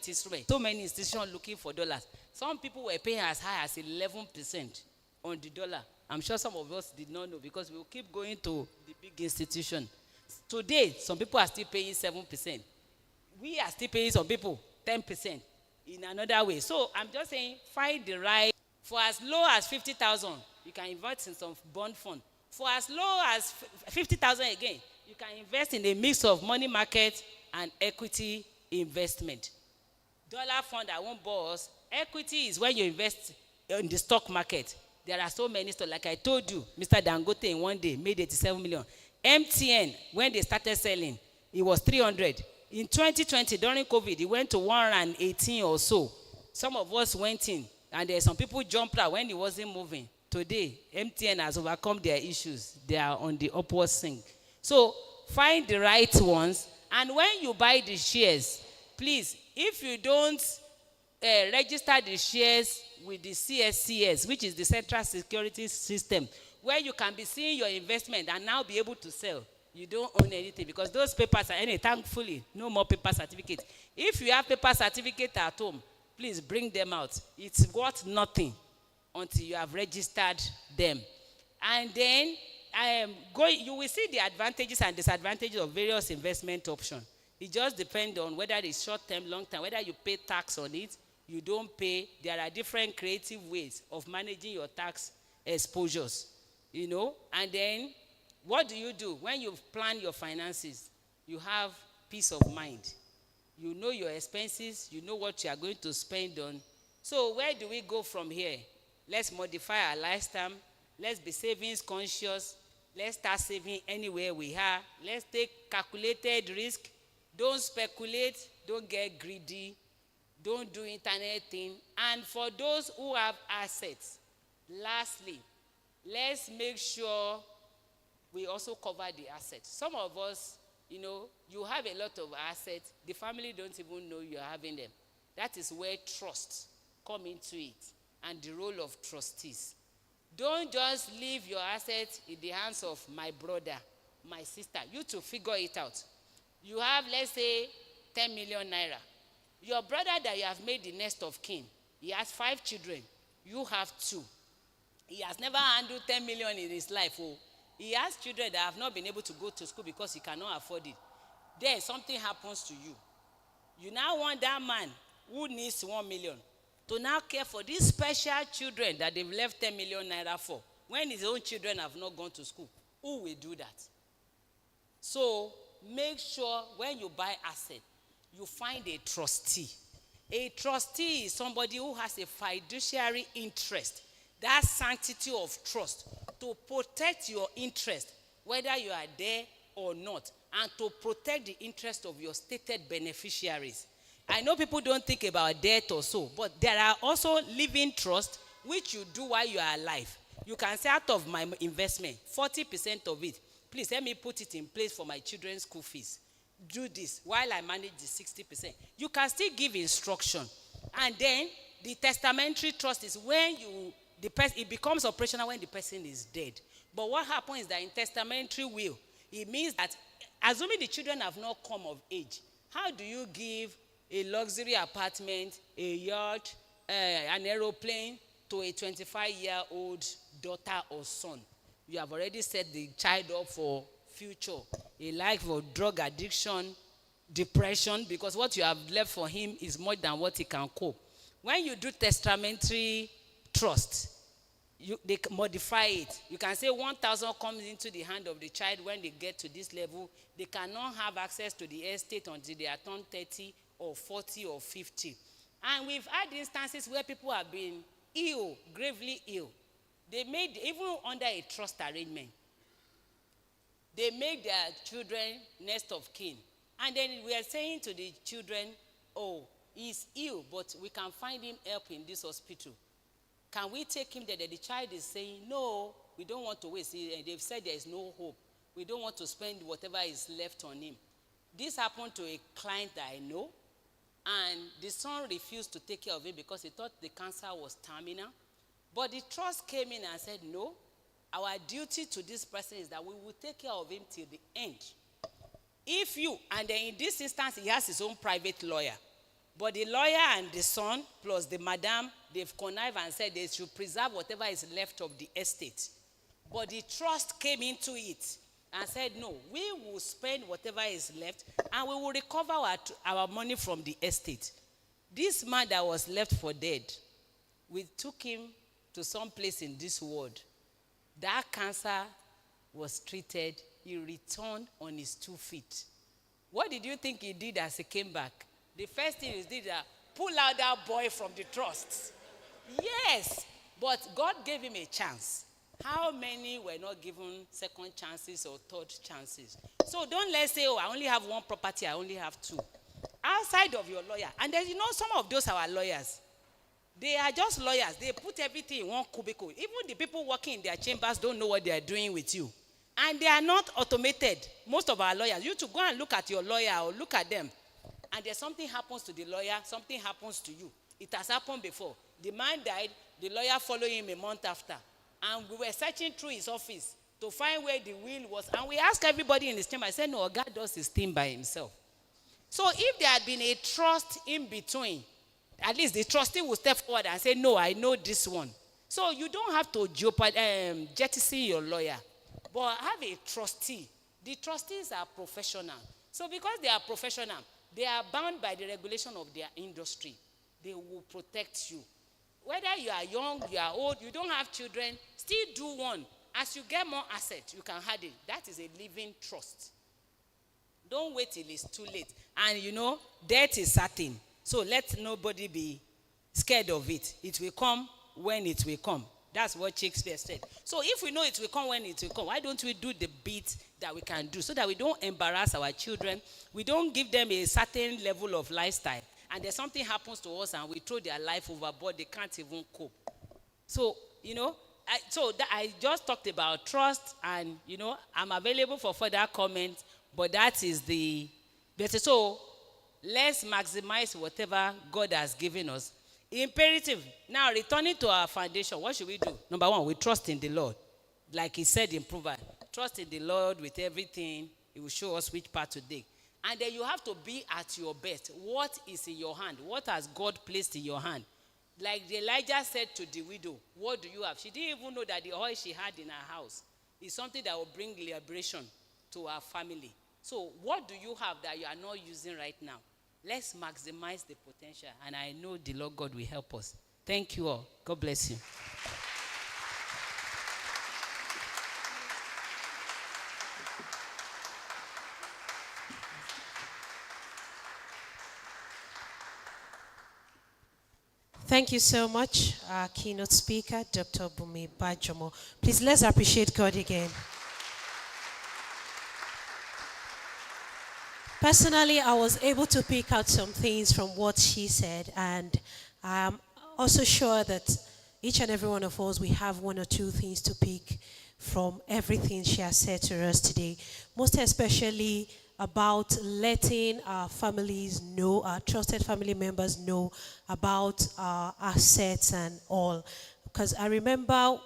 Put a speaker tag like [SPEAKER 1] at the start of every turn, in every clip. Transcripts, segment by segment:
[SPEAKER 1] investment instrument. So many institutions looking for dollars. Some people were paying as high as 11% on the dollar. I'm sure some of us did not know because we will keep going to the big institution. Today, some people are still paying 7%. We are still paying some people 10% in another way. So I'm just saying, find the right. For as low as 50,000, you can invest in some bond fund. For as low as 50,000 again, you can invest in a mix of money market and equity investment. Dollar fund, I won't bore us. Equity is when you invest in the stock market. There are so many stocks. Like I told you, Mr. Dangote in one day made 87 million. MTN, when they started selling, it was 300. In 2020, during COVID, it went to 118 or so. Some of us went in, and there some people jumped out when it wasn't moving. Today, MTN has overcome their issues. They are on the upward swing. So, find the right ones. And when you buy the shares, please, if you don't register the shares with the CSCS, which is the Central Security System, where you can be seeing your investment and now be able to sell, you don't own anything because those papers are thankfully no more paper certificate. If you have paper certificate at home, please bring them out. It's worth nothing until you have registered them. And then you will see the advantages and disadvantages of various investment options. It just depends on whether it's short-term, long-term, whether you pay tax on it, you don't pay. There are different creative ways of managing your tax exposures, you know. And then what do you do when you plan your finances? You have peace of mind. You know your expenses. You know what you are going to spend on. So where do we go from here? Let's modify our lifestyle. Let's be savings conscious. Let's start saving anywhere we are. Let's take calculated risk. Don't speculate. Don't get greedy. Don't do internet thing. And for those who have assets, lastly, let's make sure we also cover the assets. Some of us, you know, you have a lot of assets. The family don't even know you're having them. That is where trust come into it and the role of trustees. Don't just leave your assets in the hands of my brother, my sister. You to figure it out. You have, let's say, 10 million naira. Your brother that you have made the next of kin, he has 5 children. You have 2. He has never handled 10 million in his life. Oh. He has children that have not been able to go to school because he cannot afford it. Then something happens to you. You now want that man who needs 1 million to now care for these special children that they've left 10 million naira for when his own children have not gone to school. Who will do that? So make sure when you buy asset, you find a trustee. A trustee is somebody who has a fiduciary interest, that sanctity of trust, to protect your interest, whether you are there or not, and to protect the interest of your stated beneficiaries. I know people don't think about death or so, but there are also living trusts which you do while you are alive. You can say, out of my investment, 40% of it, please let me put it in place for my children's school fees. Do this while I manage the 60%. You can still give instruction. And then the testamentary trust is when it becomes operational when the person is dead. But what happens is that in testamentary will, it means that assuming the children have not come of age, how do you give a luxury apartment, a yacht, an aeroplane to a 25-year-old daughter or son? You have already set the child up for future, a life of drug addiction, depression, because what you have left for him is more than what he can cope. When you do testamentary trust, they modify it. You can say 1,000 comes into the hand of the child when they get to this level. They cannot have access to the estate until they are turned 30 or 40 or 50. And we've had instances where people have been ill, gravely ill. They made, even under a trust arrangement, they make their children next of kin. And then we are saying to the children, oh, he's ill, but we can find him help in this hospital. Can we take him there? The child is saying, no, we don't want to waste. They've said there is no hope. We don't want to spend whatever is left on him. This happened to a client that I know, and the son refused to take care of him because he thought the cancer was terminal. But the trust came in and said, no, our duty to this person is that we will take care of him till the end. If you, and then in this instance, he has his own private lawyer. But the lawyer and the son, plus the madam, they've connived and said they should preserve whatever is left of the estate. But the trust came into it and said, no, we will spend whatever is left and we will recover our money from the estate. This man that was left for dead, we took him to some place in this world. That cancer was treated. He returned on his 2 feet. What did you think he did as he came back? The first thing he did was pull out that boy from the trust. Yes, but God gave him a chance. How many were not given second chances or third chances? So don't let's say, oh, I only have one property, I only have 2. Outside of your lawyer, and then some of those are lawyers. They are just lawyers. They put everything in one cubicle. Even the people working in their chambers don't know what they are doing with you. And they are not automated. Most of our lawyers, you to go and look at your lawyer or look at them. And there's something happens to the lawyer, something happens to you. It has happened before. The man died, the lawyer followed him a month after. And we were searching through his office to find where the will was. And we asked everybody in his chamber. I said, no, God does his thing by himself. So if there had been a trust in between, at least the trustee will step forward and say, no, I know this one. So you don't have to jettison your lawyer. But have a trustee. The trustees are professional. So because they are professional, they are bound by the regulation of their industry. They will protect you. Whether you are young, you are old, you don't have children, still do one. As you get more assets, you can add it. That is a living trust. Don't wait till it's too late. And death is certain. So let nobody be scared of it. It will come when it will come. That's what Shakespeare said. So if we know it will come when it will come, why don't we do the bit that we can do so that we don't embarrass our children? We don't give them a certain level of lifestyle. And then something happens to us and we throw their life overboard. They can't even cope. So, I just talked about trust and, I'm available for further comments. But that is the better. So let's maximize whatever God has given us. Imperative. Now, returning to our foundation, what should we do? Number 1, we trust in the Lord. Like he said in Proverbs, trust in the Lord with everything. He will show us which part to dig. And then you have to be at your best. What is in your hand? What has God placed in your hand? Like Elijah said to the widow, what do you have? She didn't even know that the oil she had in her house is something that will bring liberation to her family. So what do you have that you are not using right now? Let's maximize the potential. And I know the Lord God will help us. Thank you all. God bless you.
[SPEAKER 2] Thank you so much, our keynote speaker, Dr. Bunmi Bajomo. Please, let's appreciate God again. Personally, I was able to pick out some things from what she said, and I'm also sure that each and every one of us, we have 1 or 2 things to pick from everything she has said to us today, most especially about letting our families know, our trusted family members know about our assets and all. Because I remember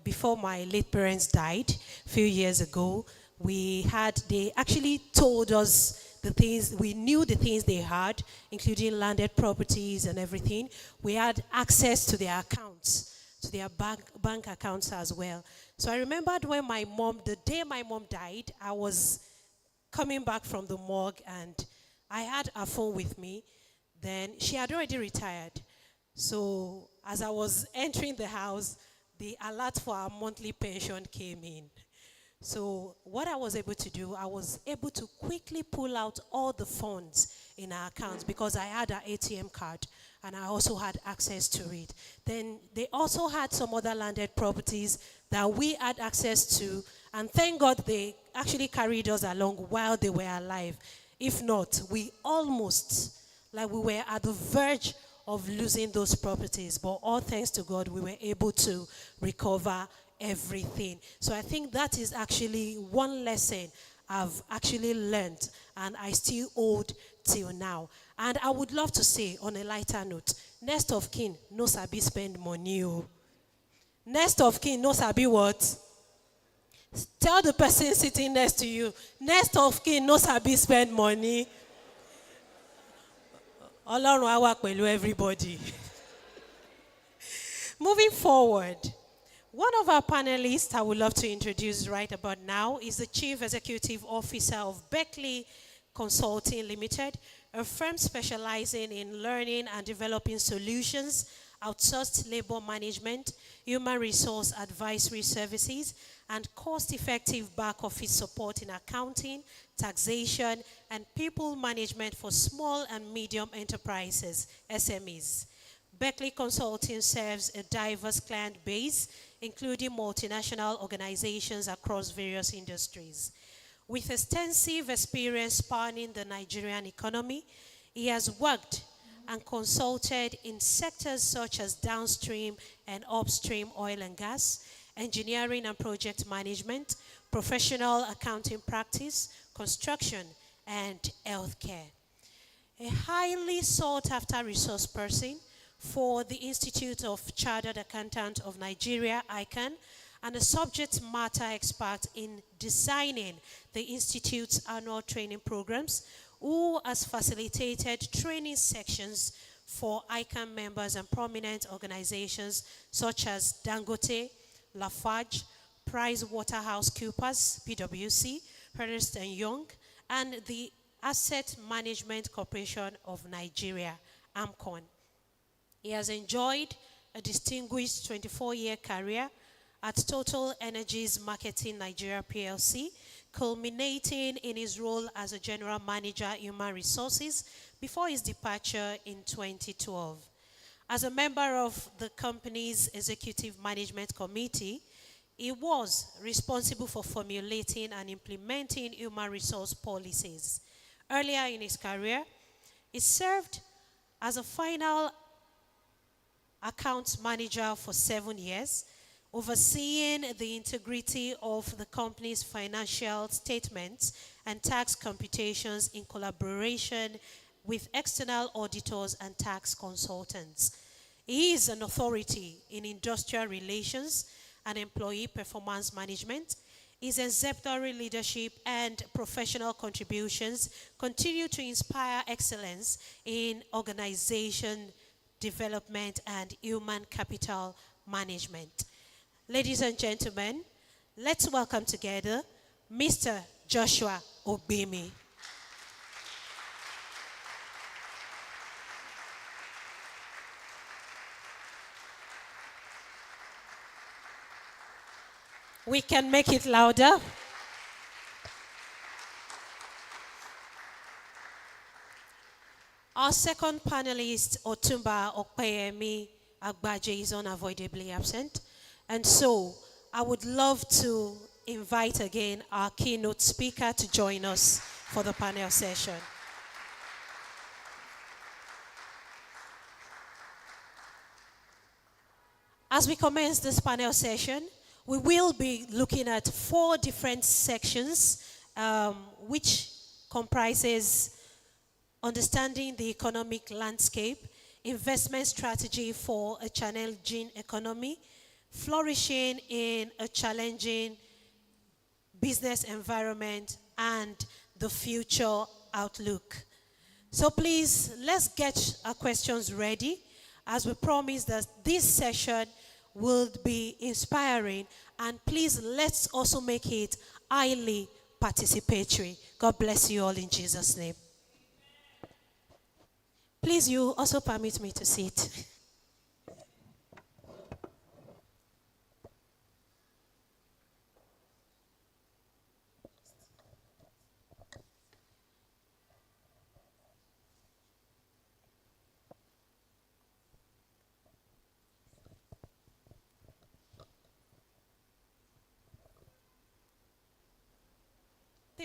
[SPEAKER 2] before my late parents died a few years ago, they actually told us the things, we knew the things they had, including landed properties and everything. We had access to their accounts, to their bank accounts as well. So I remembered when the day my mom died, I was coming back from the morgue and I had her phone with me. Then she had already retired. So as I was entering the house, the alert for our monthly pension came in. So what I was able to do, I was able to quickly pull out all the funds in our accounts because I had an ATM card and I also had access to it. Then they also had some other landed properties that we had access to, and thank God they actually carried us along while they were alive. If not, we almost, we were at the verge of losing those properties, but all thanks to God, we were able to recover everything. So I think that is actually one lesson I've actually learned and I still hold till now. And I would love to say on a lighter note, next of kin no sabi spend money. Next of kin no sabi what? Tell the person sitting next to you, next of kin no sabi spend money. Ọlọ́run á wà pẹ̀lú everybody. Moving forward, one of our panelists I would love to introduce right about now is the Chief Executive Officer of Beckly Consulting Limited, a firm specializing in learning and developing solutions, outsourced labor management, human resource advisory services, and cost-effective back-office support in accounting, taxation, and people management for small and medium enterprises, SMEs. Beckly Consulting serves a diverse client base, including multinational organizations across various industries. With extensive experience spanning the Nigerian economy, he has worked and consulted in sectors such as downstream and upstream oil and gas, engineering and project management, professional accounting practice, construction, and healthcare. A highly sought-after resource person for the Institute of Chartered Accountants of Nigeria, ICANN, and a subject matter expert in designing the Institute's annual training programs, who has facilitated training sections for ICANN members and prominent organizations such as Dangote, Lafarge, PricewaterhouseCoopers, PwC, Ernst & Young, and the Asset Management Corporation of Nigeria, AMCON. He has enjoyed a distinguished 24-year career at Total Energies Marketing Nigeria PLC, culminating in his role as a General Manager, Human Resources, before his departure in 2012. As a member of the company's Executive Management Committee, he was responsible for formulating and implementing human resource policies. Earlier in his career, he served as a final accounts manager for 7 years, overseeing the integrity of the company's financial statements and tax computations in collaboration with external auditors and tax consultants. He is an authority in industrial relations and employee performance management. His exemplary leadership and professional contributions continue to inspire excellence in organization development and human capital management. Ladies and gentlemen, let's welcome together Mr. Joshua Ogbimi. We can make it louder. Our second panelist, Otumba Opeyemi Agbaje, is unavoidably absent. And so I would love to invite again our keynote speaker to join us for the panel session. As we commence this panel session, we will be looking at 4 different sections, which comprises understanding the economic landscape, investment strategy for a challenging economy, flourishing in a challenging business environment, and the future outlook. So please, let's get our questions ready, as we promise that this session will be inspiring, and please let's also make it highly participatory. God bless you all in Jesus' name. Please, you also permit me to sit.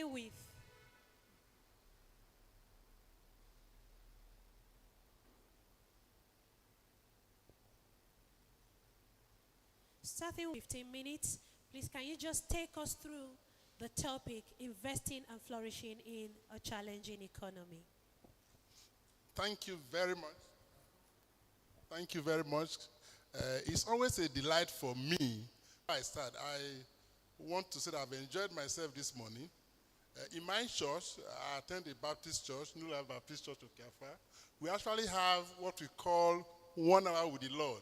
[SPEAKER 2] With starting 15 minutes, please can you just take us through the topic, investing and flourishing in a challenging economy?
[SPEAKER 3] Thank you very much. Thank you very much. It's always a delight for me. I want to say that I've enjoyed myself this morning. In my church, I attend a Baptist church, New Life Baptist Church of Kafa, we actually have what we call 1 hour with the Lord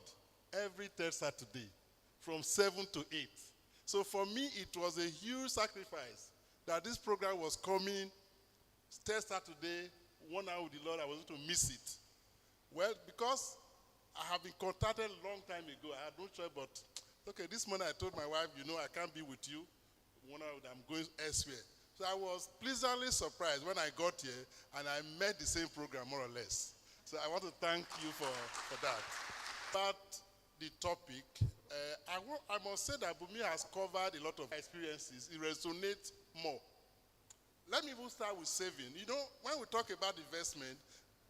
[SPEAKER 3] every third Saturday from 7 to 8. So for me, it was a huge sacrifice that this program was coming third Saturday, 1 hour with the Lord. I was going to miss it. Well, because I have been contacted a long time ago, I had no choice but, okay, this morning I told my wife, I can't be with you. 1 hour, I'm going elsewhere. So I was pleasantly surprised when I got here and I met the same program, more or less. So I want to thank you for that. But the topic, I must say that Bunmi has covered a lot of experiences. It resonates more. Let me even start with saving. When we talk about investment,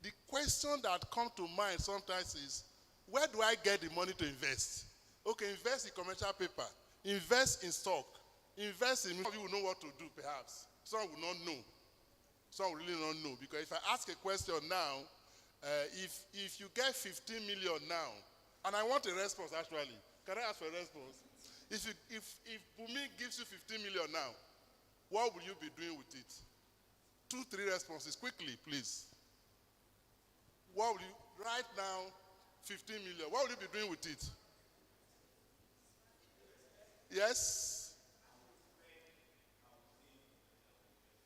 [SPEAKER 3] the question that comes to mind sometimes is, where do I get the money to invest? Okay, invest in commercial paper, invest in stock, invest in, some of you will know what to do perhaps. Some will not know. Some will really not know. Because if I ask a question now, if you get 15 million now, and I want a response actually. Can I ask for a response? If Bunmi gives you 15 million now, what will you be doing with it? 2, 3 responses, quickly, please. What will you, right now, 15 million, what will you be doing with it? Yes?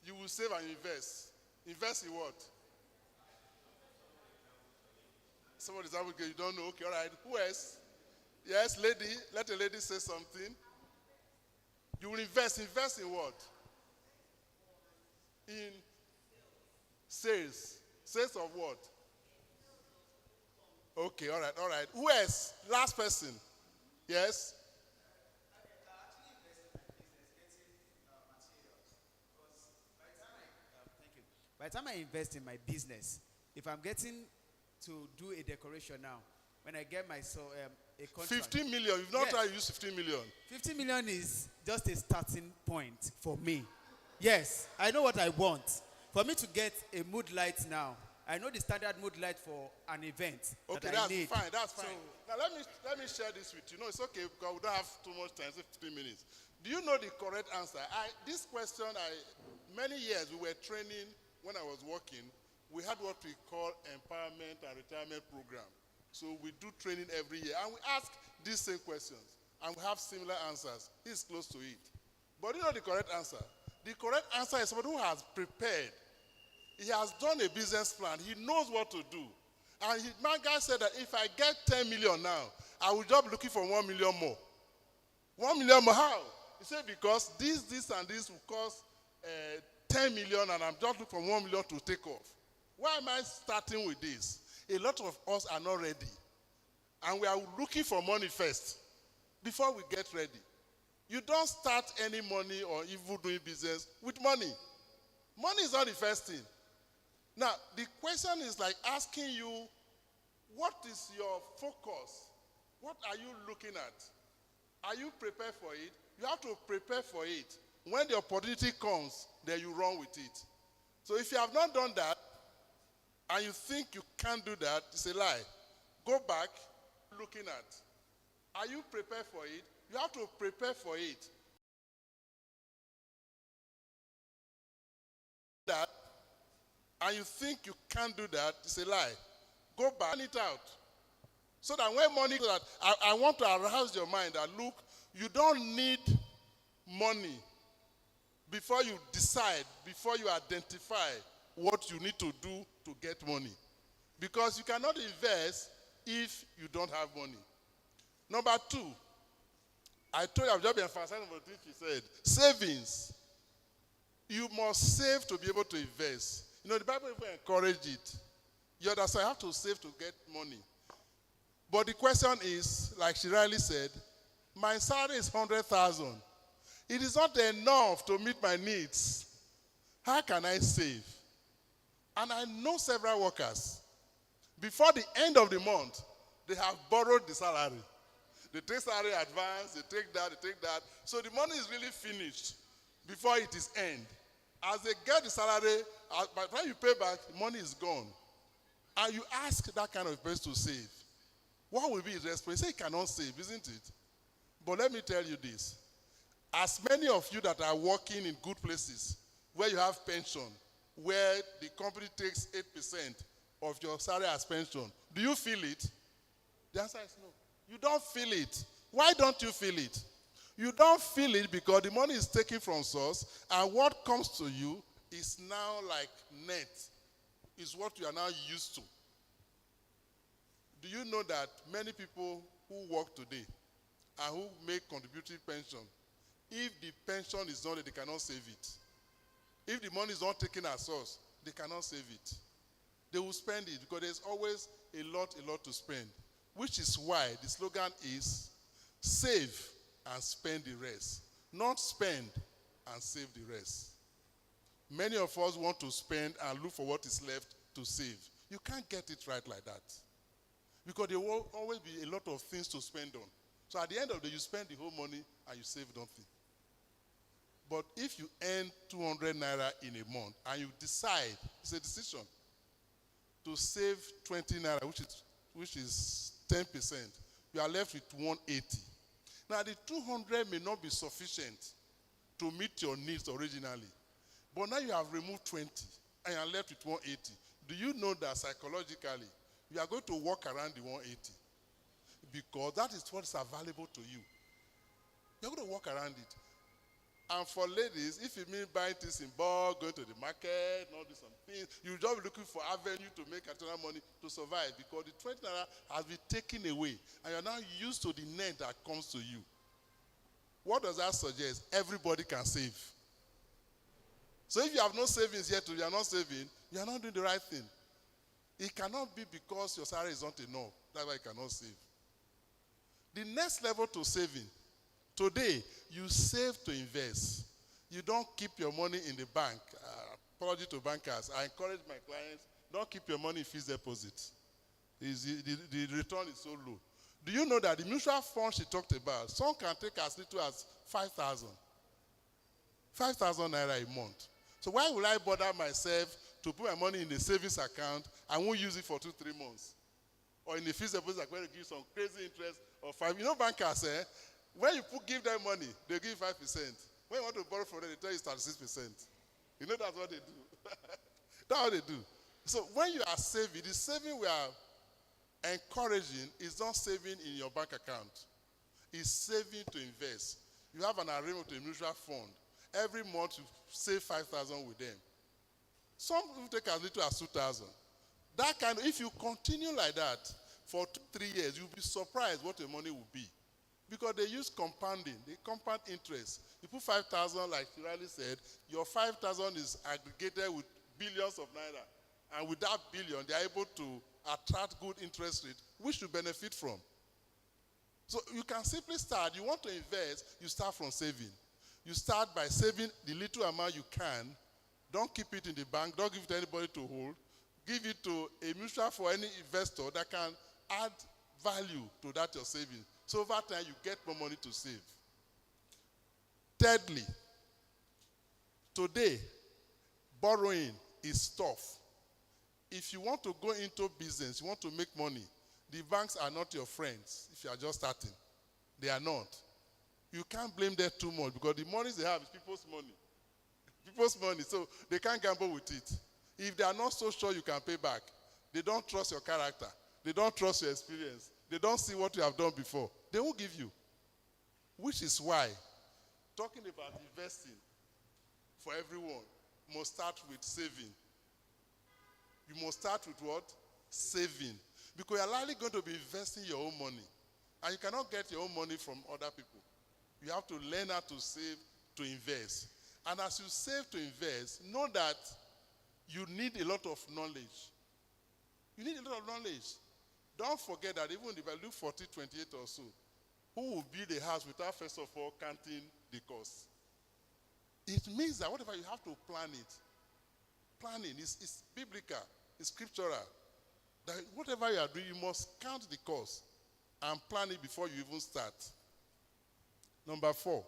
[SPEAKER 3] You will save and invest. Invest in what? Somebody is okay, you don't know. Okay, all right. Who else? Yes, lady. Let a lady say something. You will invest. Invest in what? In sales. Sales of what? Okay, all right, all right. Who else? Last person. Yes?
[SPEAKER 4] By the time I invest in my business, if I'm getting to do a decoration now, when I get myself a contract.
[SPEAKER 3] 15 million. You've not tried to use 15 million.
[SPEAKER 4] 15 million is just a starting point for me. Yes, I know what I want. For me to get a mood light now, I know the standard mood light for an event
[SPEAKER 3] Okay,
[SPEAKER 4] that I need.
[SPEAKER 3] Fine. That's fine. Now let me share this with you. It's okay because we don't have too much time. It's 15 minutes. Do you know the correct answer? This question, many years we were training when I was working. We had what we call empowerment and retirement program. So we do training every year. And we ask these same questions. And we have similar answers. He's close to it. But you know the correct answer? The correct answer is somebody who has prepared. He has done a business plan. He knows what to do. And my guy said that if I get 10 million now, I will just be looking for 1 million more. 1 million more, how? He said because this and this will cost 10 million and I'm just looking for 1 million to take off. Why am I starting with this? A lot of us are not ready. And we are looking for money first before we get ready. You don't start any money or even doing business with money. Money is not the first thing. Now, the question is like asking you, what is your focus? What are you looking at? Are you prepared for it? You have to prepare for it. When the opportunity comes, then you run with it. So if you have not done that, and you think you can't do that, it's a lie. Go back, looking at. Are you prepared for it? You have to prepare for it. That, and you think you can't do that, it's a lie. Go back, plan it out. So that when money, I want to arouse your mind that look, you don't need money before you decide, before you identify what you need to do to get money. Because you cannot invest if you don't have money. Number 2, I told you, I've just been emphasizing what she said. Savings. You must save to be able to invest. You know, the Bible even encourages it. You understand, you have to save to get money. But the question is, like she rightly said, my salary is 100,000. It is not enough to meet my needs. How can I save? And I know several workers. Before the end of the month, they have borrowed the salary. They take salary advance, they take that. So the money is really finished before it is end. As they get the salary, by the time you pay back, the money is gone. And you ask that kind of person to save. What will be his response? He say he cannot save, isn't it? But let me tell you this. As many of you that are working in good places, where you have pension, where the company takes 8% of your salary as pension. Do you feel it? The answer is no. You don't feel it. Why don't you feel it? You don't feel it because the money is taken from source, and what comes to you is now like net, is what you are now used to. Do you know that many people who work today and who make contributory pension, if the pension is not there, they cannot save it. If the money is not taken as source, they cannot save it. They will spend it because there's always a lot to spend, which is why the slogan is save and spend the rest, not spend and save the rest. Many of us want to spend and look for what is left to save. You can't get it right like that because there will always be a lot of things to spend on. So at the end of the day, you spend the whole money and you save nothing. But if you earn 200 naira in a month and you decide, it's a decision, to save 20 naira, which is 10%, you are left with 180. Now the 200 may not be sufficient to meet your needs originally, but now you have removed 20 and you are left with 180. Do you know that psychologically you are going to walk around the 180? Because that is what is available to you. You're going to walk around it. And for ladies, if you mean buying things in bulk, going to the market, and all these things, you'll just be looking for avenue to make additional money to survive because the 20 naira has been taken away and you're now used to the net that comes to you. What does that suggest? Everybody can save. So if you have no savings yet, you are not saving, you are not doing the right thing. It cannot be because your salary is not enough. That's why you cannot save. The next level to saving, today, you save to invest. You don't keep your money in the bank. Apology to bankers. I encourage my clients, don't keep your money in fixed deposit. The return is so low. Do you know that the mutual fund she talked about, some can take as little as 5,000. 5,000 naira a month. So why would I bother myself to put my money in a savings account and won't use it for 2-3 months? Or in a fixed deposit, I'm going to give some crazy interest of 5%. You know bankers, when you give them money, they give 5%. When you want to borrow from them, they tell you 36%. You know that's what they do. That's what they do. So when you are saving, the saving we are encouraging is not saving in your bank account. It's saving to invest. You have an arrangement to a mutual fund. Every month you save 5,000 with them. Some people take as little as 2,000. That kind of, if you continue like that for 2-3 years, you'll be surprised what your money will be. Because they use compounding, they compound interest. You put 5,000, like Shirali said, your 5,000 is aggregated with billions of naira. And with that billion, they are able to attract good interest rate, which you benefit from. So you can simply start. You want to invest, you start from saving. You start by saving the little amount you can. Don't keep it in the bank. Don't give it to anybody to hold. Give it to a mutual for any investor that can add value to that you're saving. So over time, you get more money to save. Thirdly, today, borrowing is tough. If you want to go into business, you want to make money, the banks are not your friends if you are just starting. They are not. You can't blame them too much because the money they have is people's money. People's money, so they can't gamble with it. If they are not so sure you can pay back, they don't trust your character. They don't trust your experience. They don't see what you have done before. They won't give you. Which is why talking about investing for everyone must start with saving. You must start with what? Saving. Because you're likely going to be investing your own money. And you cannot get your own money from other people. You have to learn how to save to invest. And as you save to invest, know that you need a lot of knowledge. You need a lot of knowledge. Don't forget that even if I look 4028 or so, who will build a house without first of all counting the cost? It means that whatever you have to plan it. Planning is biblical, it's scriptural. That whatever you are doing, you must count the cost and plan it before you even start. Number 4.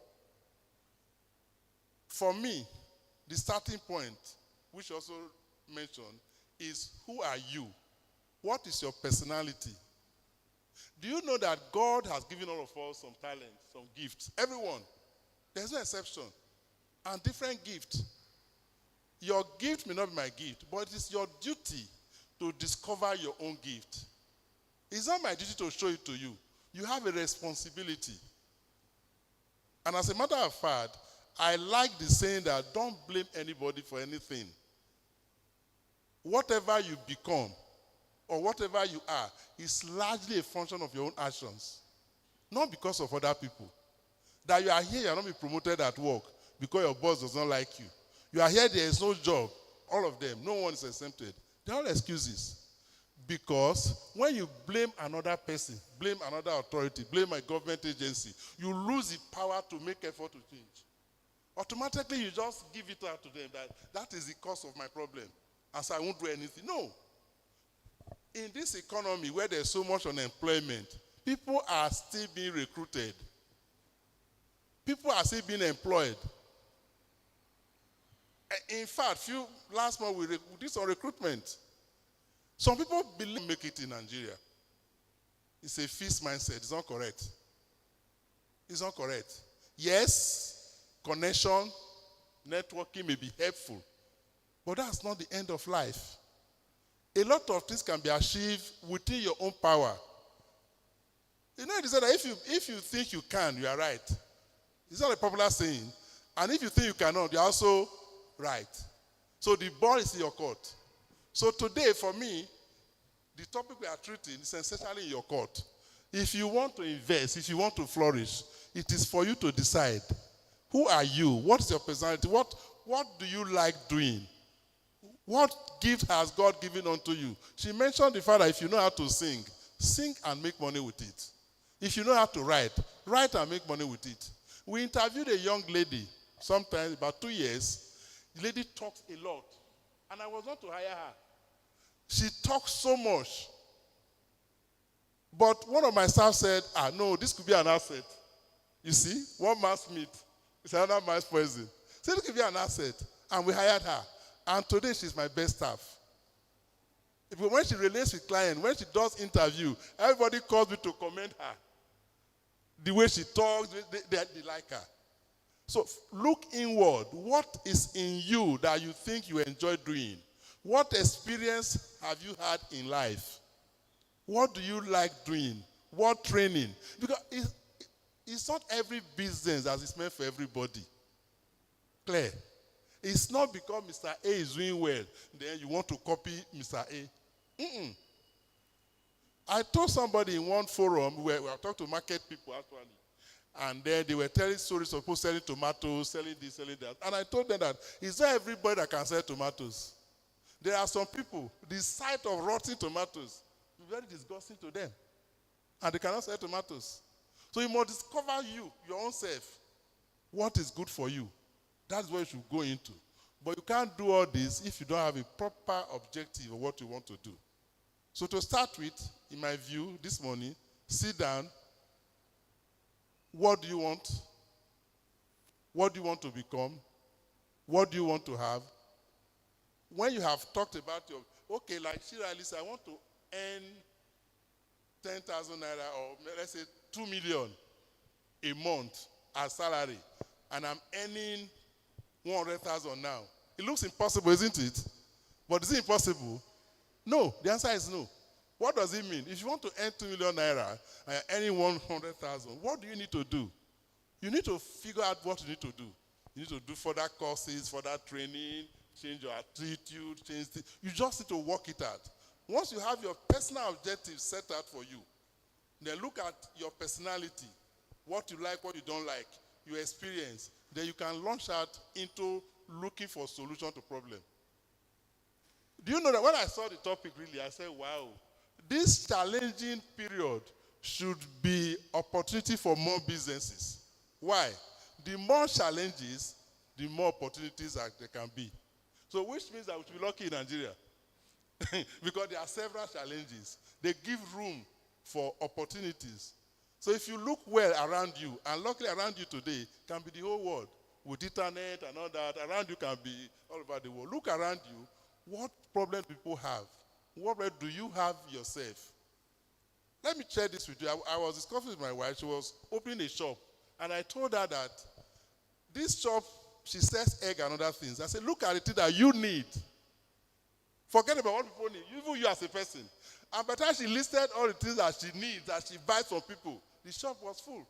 [SPEAKER 3] For me, the starting point, which also mentioned, is who are you? What is your personality? Do you know that God has given all of us some talents, some gifts? Everyone. There's no exception. And different gifts. Your gift may not be my gift, but it is your duty to discover your own gift. It's not my duty to show it to you. You have a responsibility. And as a matter of fact, I like the saying that don't blame anybody for anything. Whatever you become or whatever you are is largely a function of your own actions, not because of other people. That you are here, you are not being promoted at work because your boss does not like you. You are here, there is no job. All of them, no one is exempted. They're all excuses. Because when you blame another person, blame another authority, blame a government agency, you lose the power to make effort to change. Automatically, you just give it out to them that is the cause of my problem, and so I won't do anything. No. In this economy where there's so much unemployment, people are still being recruited. People are still being employed. In fact, last month we did some recruitment. Some people believe make it in Nigeria. It's a fixed mindset. It's not correct. It's not correct. Yes, connection, networking may be helpful, but that's not the end of life. A lot of things can be achieved within your own power. You know, they say that if you think you can, you are right. It's not a popular saying. And if you think you cannot, you're also right. So the ball is in your court. So today, for me, the topic we are treating is essentially in your court. If you want to invest, if you want to flourish, it is for you to decide. Who are you? What is your personality? What do you like doing? What gift has God given unto you? She mentioned the fact that if you know how to sing, sing and make money with it. If you know how to write, write and make money with it. We interviewed a young lady, sometimes about 2 years. The lady talks a lot. And I was not to hire her. She talks so much. But one of my staff said, no, this could be an asset. You see, one man's meat is another man's poison. So this could be an asset. And we hired her. And today she's my best staff. When she relates with clients, when she does interview, everybody calls me to commend her. The way she talks, they like her. So look inward. What is in you that you think you enjoy doing? What experience have you had in life? What do you like doing? What training? Because it's not every business that is meant for everybody. Clear? It's not because Mr. A is doing well, then you want to copy Mr. A. I told somebody in one forum where we were talking to market people actually, and then they were telling stories of people selling tomatoes, selling this, selling that. And I told them that it's not everybody that can sell tomatoes. There are some people, the sight of rotting tomatoes is very disgusting to them. And they cannot sell tomatoes. So you must discover your own self. What is good for you? That's what you should go into. But you can't do all this if you don't have a proper objective of what you want to do. So to start with, in my view, this morning, sit down. What do you want? What do you want to become? What do you want to have? When you have talked about like Shirley said, I want to earn 10,000 naira or let's say 2 million a month as salary, and I'm earning 100,000 now. It looks impossible, isn't it? But is it impossible? No. The answer is no. What does it mean? If you want to earn 2 million naira and you're earning 100,000, what do you need to do? You need to figure out what you need to do. You need to do further courses, further training, change your attitude, change things. You just need to work it out. Once you have your personal objectives set out for you, then look at your personality, what you like, what you don't like, your experience. Then you can launch out into looking for a solution to problem. Do you know that when I saw the topic, really, I said, wow, this challenging period should be opportunity for more businesses. Why? The more challenges, the more opportunities that there can be. So which means that we should be lucky in Nigeria. Because there are several challenges. They give room for opportunities. So if you look well around you, and luckily around you today can be the whole world. With internet and all that, around you can be all over the world. Look around you. What problems people have? What problem do you have yourself? Let me share this with you. I was discussing with my wife. She was opening a shop. And I told her that this shop, she sells egg and other things. I said, look at the thing that you need. Forget about what people need, even you as a person. And by the time she listed all the things that she needs, that she buys from people, the shop was full.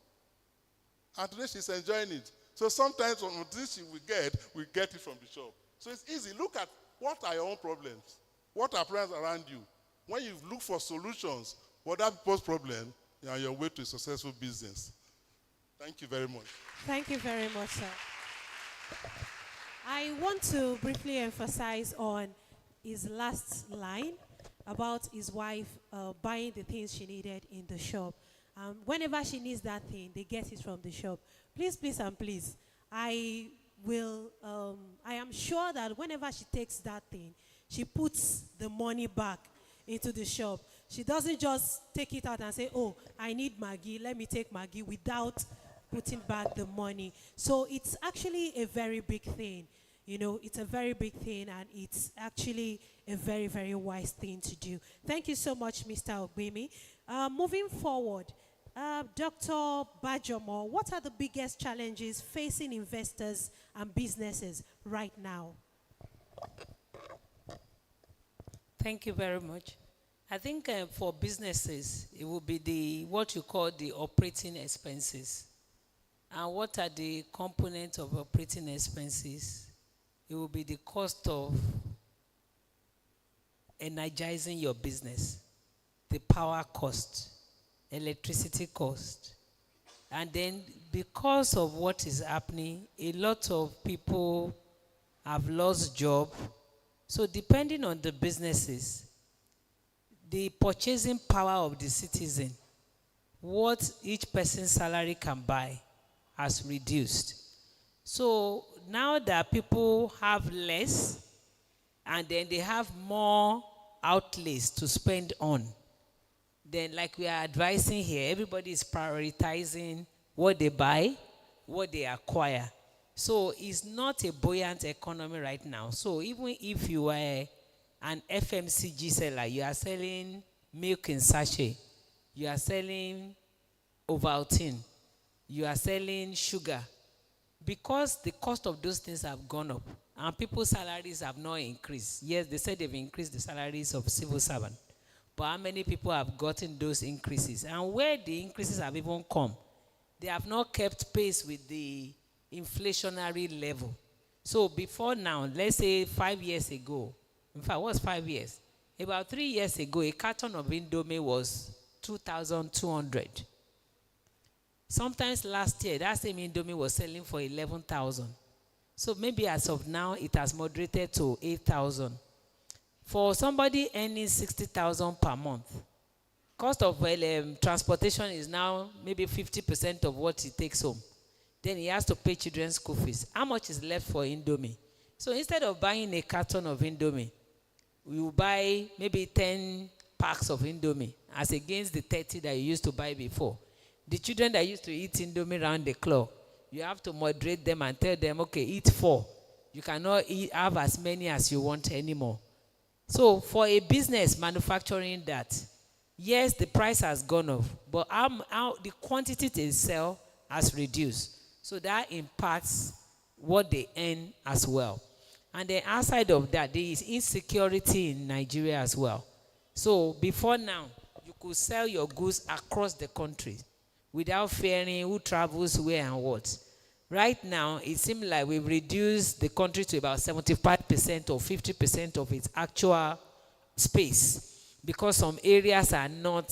[SPEAKER 3] And today she's enjoying it. So sometimes from this we get it from the shop. So it's easy. Look at what are your own problems. What are problems around you? When you look for solutions for that people's problem, you're on your way to a successful business. Thank you very much.
[SPEAKER 2] Thank you very much, sir. I want to briefly emphasize on his last line about his wife buying the things she needed in the shop. Whenever she needs that thing, they get it from the shop. Please, please, and please, I am sure that whenever she takes that thing, she puts the money back into the shop. She doesn't just take it out and say, oh, I need Maggi, let me take Maggi, without putting back the money. So it's actually a very big thing. You know, it's a very big thing, and it's actually a very, very wise thing to do. Thank you so much, Mr. Ogbimi. Moving forward, Dr. Bajomo, what are the biggest challenges facing investors and businesses right now?
[SPEAKER 1] Thank you very much. I think for businesses, it will be what you call the operating expenses. And what are the components of operating expenses? It will be the cost of energizing your business, the power cost, electricity cost. And then because of what is happening, a lot of people have lost job. So depending on the businesses, the purchasing power of the citizen, what each person's salary can buy, has reduced. So now that people have less, and then they have more outlays to spend on, then like we are advising here, everybody is prioritizing what they buy, what they acquire. So it's not a buoyant economy right now. So even if you are an FMCG seller, you are selling milk in sachet, you are selling Ovaltine, you are selling sugar, because the cost of those things have gone up and people's salaries have not increased. Yes, they said they've increased the salaries of civil servants, but how many people have gotten those increases? And where the increases have even come, they have not kept pace with the inflationary level. So before now, let's say 5 years ago, in fact, what was 5 years? About 3 years ago, a carton of Indomie was 2,200. Sometimes last year, that same Indomie was selling for 11,000. So maybe as of now, it has moderated to 8,000. For somebody earning 60,000 per month, cost of transportation is now maybe 50% of what he takes home. Then he has to pay children's school fees. How much is left for Indomie? So instead of buying a carton of Indomie, we will buy maybe 10 packs of Indomie as against the 30 that you used to buy before. The children that used to eat Indomie round the clock, you have to moderate them and tell them, okay, eat 4. You cannot have as many as you want anymore. So for a business manufacturing that, yes, the price has gone up, but the quantity they sell has reduced. So that impacts what they earn as well. And then outside of that, there is insecurity in Nigeria as well. So before now, you could sell your goods across the country without fearing who travels where and what. Right now, it seems like we've reduced the country to about 75% or 50% of its actual space because some areas are not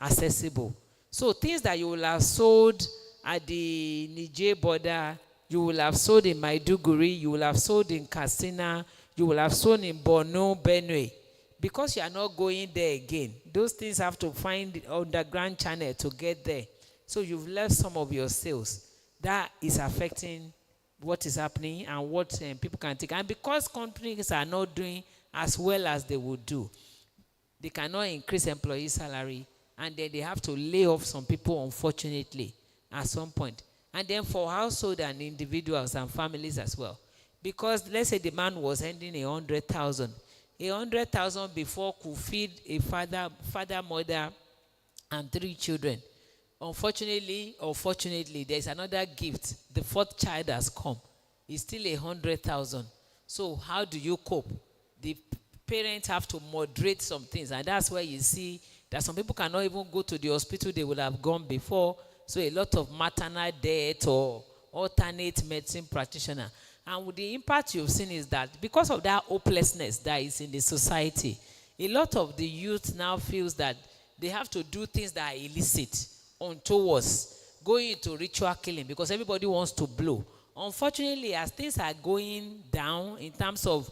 [SPEAKER 1] accessible. So things that you will have sold at the Niger border, you will have sold in Maiduguri, you will have sold in Katsina, you will have sold in Borno, Benue. Because you are not going there again, those things have to find the underground channel to get there. So you've left some of your sales. That is affecting what is happening and what people can take. And because companies are not doing as well as they would do, they cannot increase employee salary, and then they have to lay off some people, unfortunately, at some point. And then for household and individuals and families as well. Because let's say the man was earning 100,000. 100,000 before could feed a father, mother, and 3 children. Unfortunately or fortunately, there's another gift. The 4th child has come. It's still 100,000. So how do you cope? The parents have to moderate some things. And that's where you see that some people cannot even go to the hospital they would have gone before. So a lot of maternal death or alternate medicine practitioner. And with the impact you've seen is that because of that hopelessness that is in the society, a lot of the youth now feels that they have to do things that are illicit, untoward, going into ritual killing because everybody wants to blow. Unfortunately, as things are going down in terms of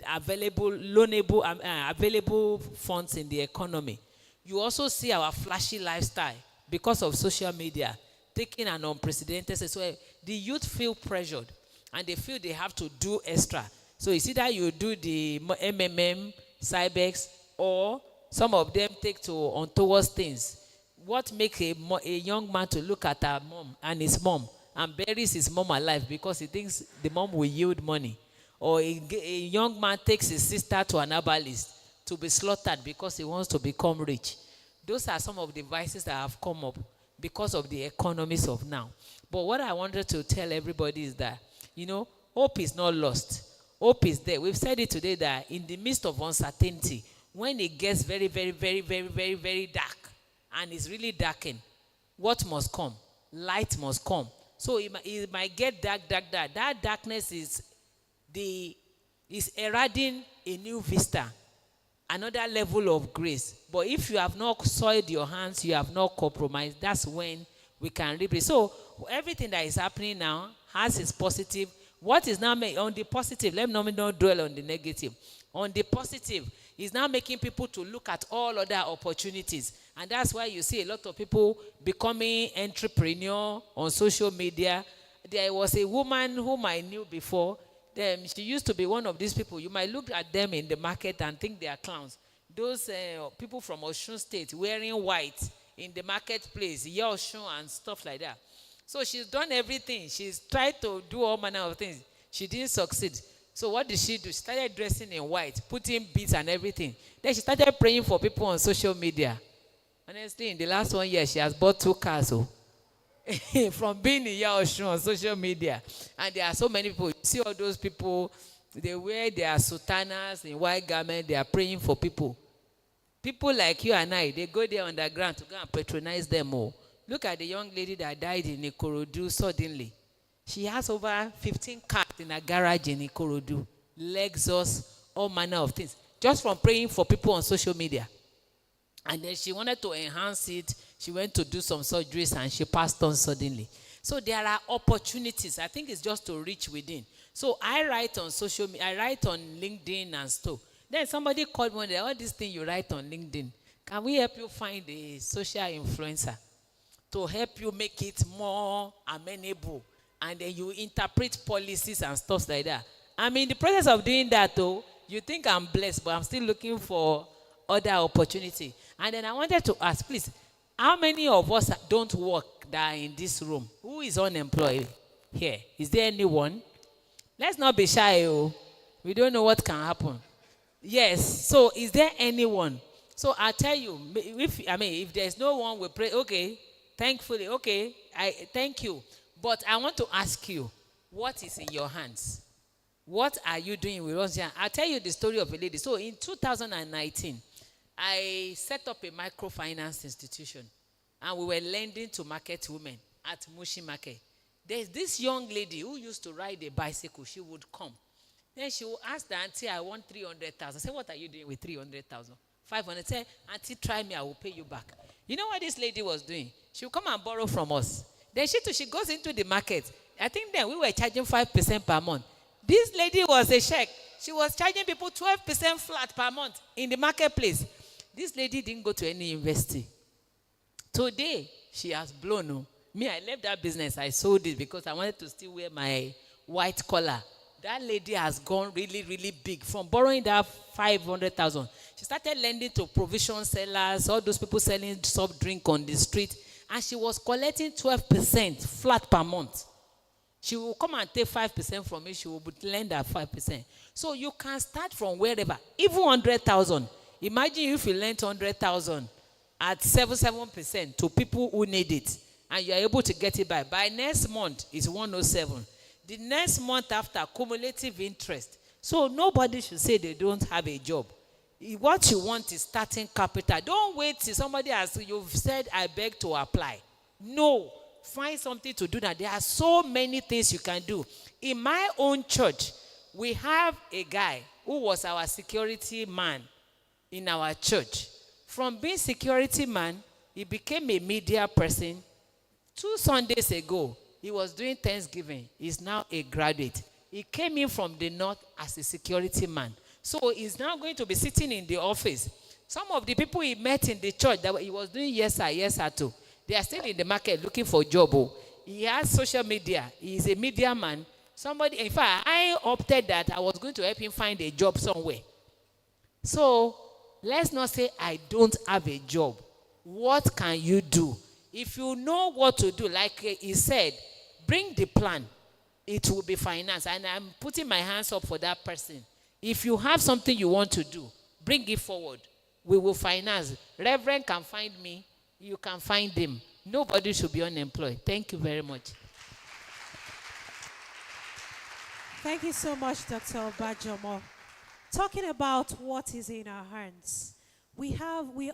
[SPEAKER 1] available, loanable, available funds in the economy, you also see our flashy lifestyle because of social media taking an unprecedented. So the youth feel pressured and they feel they have to do extra. So it's either you do the MMM, Cybex, or some of them take to untoward things. What makes a young man to look at our mom and his mom and buries his mom alive because he thinks the mom will yield money? Or a young man takes his sister to an herbalist to be slaughtered because he wants to become rich. Those are some of the vices that have come up because of the economies of now. But what I wanted to tell everybody is that, hope is not lost. Hope is there. We've said it today that in the midst of uncertainty, when it gets very, very, very, very, very, very dark, and it's really darkened, what must come? Light must come. So it might get dark. That darkness is eroding a new vista, another level of grace. But if you have not soiled your hands, you have not compromised, that's when we can reap it. So everything that is happening now has its positive. What is now on the positive? Let me not dwell on the negative. On the positive, is now making people to look at all other opportunities. And that's why you see a lot of people becoming entrepreneur on social media. There was a woman whom I knew before. She used to be one of these people. You might look at them in the market and think they are clowns. Those people from Osun State wearing white in the marketplace, Osun and stuff like that. So she's done everything. She's tried to do all manner of things. She didn't succeed. So what did she do? She started dressing in white, putting beads and everything. Then she started praying for people on social media. Honestly, in the last 1 year, she has bought 2 cars. From being in Osun on social media. And there are so many people. You see all those people, they wear their sultanas in white garment. They are praying for people. People like you and I, they go there underground to go and patronize them all. Look at the young lady that died in Ikorodu suddenly. She has over 15 cars in a garage in Ikorodu. Lexus, all manner of things. Just from praying for people on social media. And then she wanted to enhance it. She went to do some surgeries and she passed on suddenly. So there are opportunities. I think it's just to reach within. So I write on social media. I write on LinkedIn and stuff. Then somebody called me, all these things you write on LinkedIn. Can we help you find a social influencer to help you make it more amenable? And then you interpret policies and stuff like that. I'm in the process of doing that though. You think I'm blessed, but I'm still looking for other opportunity. And then I wanted to ask, please, how many of us don't work that are in this room? Who is unemployed here? Is there anyone? Let's not be shy. We don't know what can happen. Yes. So is there anyone? So I'll tell you, if there's no one, we pray, okay, thankfully, okay, thank you. But I want to ask you, what is in your hands? What are you doing with us here? I'll tell you the story of a lady. So in 2019, I set up a microfinance institution. And we were lending to market women at Mushi Market. There's this young lady who used to ride a bicycle. She would come. Then she would ask the auntie, I want 300,000. I said, what are you doing with 300,000? 500. Say, auntie, try me, I will pay you back. You know what this lady was doing? She would come and borrow from us. Then she goes into the market. I think then we were charging 5% per month. This lady was a sheikh. She was charging people 12% flat per month in the marketplace. This lady didn't go to any university. Today, she has blown. Me, I left that business. I sold it because I wanted to still wear my white collar. That lady has gone really, really big. From borrowing that 500,000, she started lending to provision sellers, all those people selling soft drink on the street. And she was collecting 12% flat per month. She will come and take 5% from me. She will lend at 5%. So you can start from wherever, even 100,000. Imagine if you lent 100,000 at 7% to people who need it, and you are able to get it back. By next month, it's 107. The next month after, cumulative interest. So nobody should say they don't have a job. What you want is starting capital. Don't wait till somebody has, you've said, I beg to apply. No. Find something to do now. There are so many things you can do. In my own church, we have a guy who was our security man in our church. From being security man, he became a media person. 2 Sundays ago, he was doing Thanksgiving. He's now a graduate. He came in from the north as a security man. So he's now going to be sitting in the office. Some of the people he met in the church that he was doing yes sir too, they are still in the market looking for a job. He has social media. He is a media man. Somebody, in fact, I opted that I was going to help him find a job somewhere. So let's not say I don't have a job. What can you do? If you know what to do, like he said, bring the plan. It will be financed. And I'm putting my hands up for that person. If you have something you want to do, bring it forward. We will finance. Reverend can find me. You can find him. Nobody should be unemployed. Thank you very much.
[SPEAKER 2] Thank you so much, Dr. Bajomo. Talking about what is in our hands, we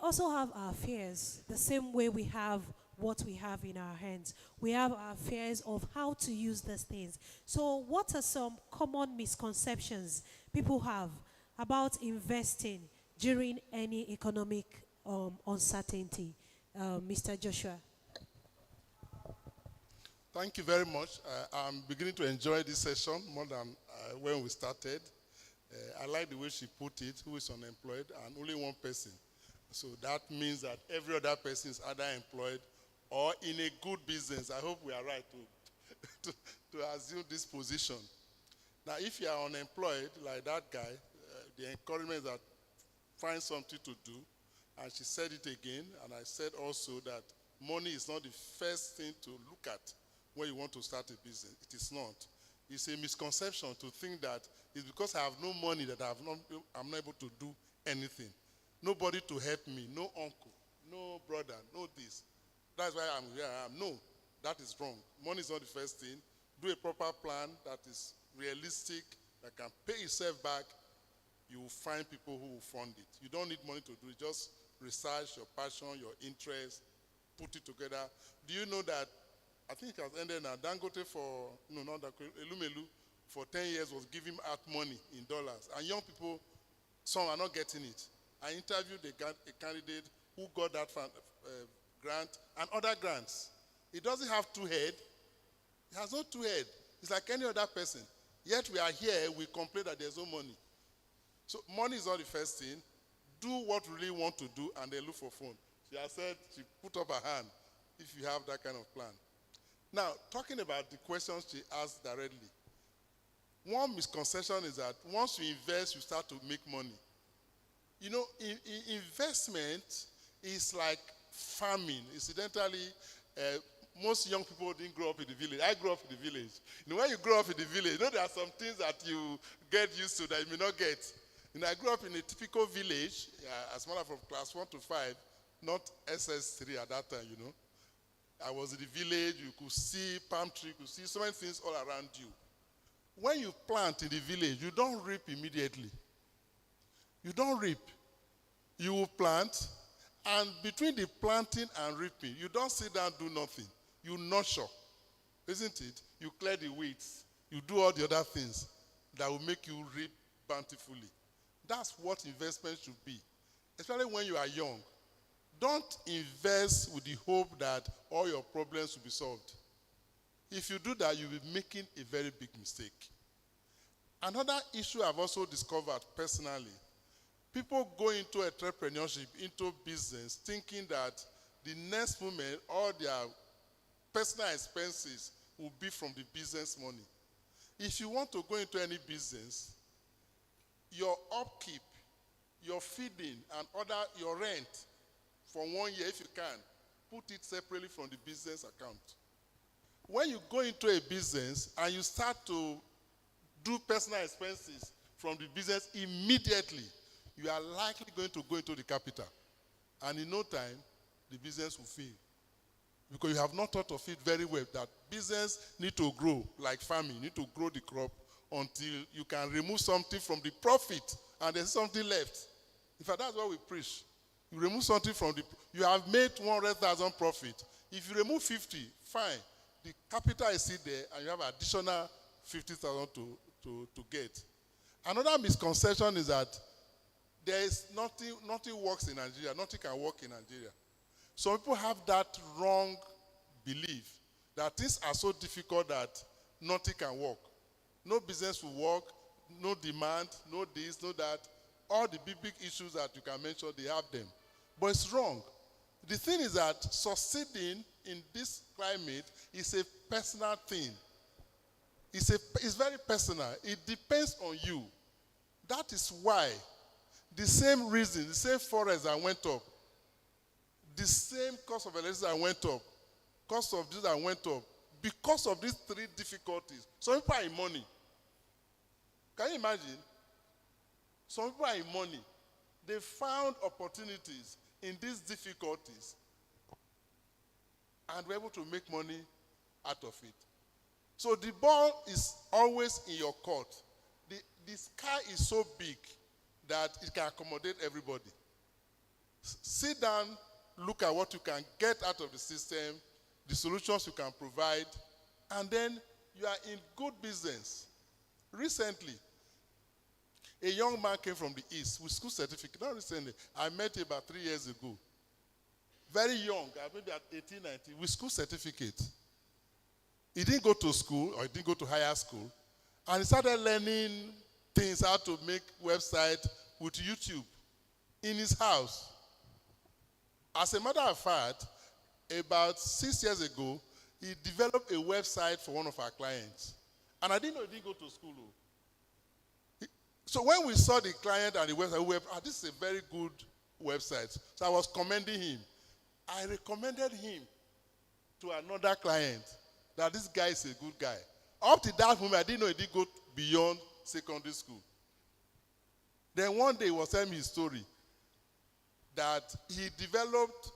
[SPEAKER 2] also have our fears, the same way we have what we have in our hands. We have our fears of how to use these things. So what are some common misconceptions people have about investing during any economic uncertainty? Mr. Joshua.
[SPEAKER 3] Thank you very much. I'm beginning to enjoy this session more than when we started. I like the way she put it, who is unemployed, and only one person. So that means that every other person is either employed or in a good business. I hope we are right to assume this position. Now, if you are unemployed, like that guy, the encouragement is that find something to do. And she said it again, and I said also that money is not the first thing to look at when you want to start a business. It is not. It's a misconception to think that it's because I have no money that I'm not able to do anything. Nobody to help me, no uncle, no brother, no this. That's why I'm here. No, that is wrong. Money is not the first thing. Do a proper plan that is realistic, that can pay itself back. You will find people who will fund it. You don't need money to do it. Just research your passion, your interest, put it together. Do you know that, I think it has ended now, Dangote for, no, not Dangote, Elumelu, for 10 years was giving out money in dollars. And young people, some are not getting it. I interviewed a candidate who got that grant and other grants. It doesn't have 2 heads. It has no 2 heads. It's like any other person. Yet we are here, we complain that there's no money. So money is not the first thing. Do what you really want to do and then look for phone. She has said, she put up her hand if you have that kind of plan. Now, talking about the questions she asked directly. One misconception is that once you invest, you start to make money. You know, investment is like farming. Incidentally, most young people didn't grow up in the village. I grew up in the village. You know, when you grow up in the village, you know there are some things that you get used to that you may not get. You know, I grew up in a typical village, as a matter of class 1 to 5, not SS3 at that time, you know. I was in the village, you could see palm tree, you could see so many things all around you. When you plant in the village, you don't reap immediately. You don't reap. You will plant, and between the planting and reaping, you don't sit down and do nothing. You nurture, isn't it? You clear the weeds. You do all the other things that will make you reap bountifully. That's what investment should be, especially when you are young. Don't invest with the hope that all your problems will be solved. If you do that, you'll be making a very big mistake. Another issue I've also discovered personally, people go into entrepreneurship, into business, thinking that the next moment all their personal expenses will be from the business money. If you want to go into any business, your upkeep, your feeding, and your rent for 1 year, if you can, put it separately from the business account. When you go into a business and you start to do personal expenses from the business immediately, you are likely going to go into the capital. And in no time, the business will fail. Because you have not thought of it very well, that business need to grow like farming. You need to grow the crop until you can remove something from the profit and there's something left. In fact, that's what we preach. You remove something from you have made 100,000 profit. If you remove 50, fine. The capital is still there, and you have additional 50,000 to get. Another misconception is that there is nothing works in Nigeria. Nothing can work in Nigeria. Some people have that wrong belief that things are so difficult that nothing can work. No business will work, no demand, no this, no that. All the big issues that you can mention, they have them. But it's wrong. The thing is that succeeding in this climate is a personal thing. It's very personal. It depends on you. That is why the same reason, the same forest that went up, the same cost of electricity that went up, cost of this that went up, because of these three difficulties. Some people are in money. Can you imagine? Some people are in money. They found opportunities in these difficulties and were able to make money out of it. So the ball is always in your court. The sky is so big that it can accommodate everybody. Sit down, look at what you can get out of the system, the solutions you can provide, and then you are in good business. Recently, a young man came from the East with school certificate. Not recently. I met him about 3 years ago. Very young, maybe at 18, 19, with school certificate. He didn't go to school, or he didn't go to higher school. And he started learning things, how to make website with YouTube in his house. As a matter of fact, about 6 years ago, he developed a website for one of our clients. And I didn't know he didn't go to school. So when we saw the client and the website, we were, this is a very good website. So I was commending him. I recommended him to another client that this guy is a good guy. Up to that moment, I didn't know he did go beyond secondary school. Then one day he was telling me his story that he developed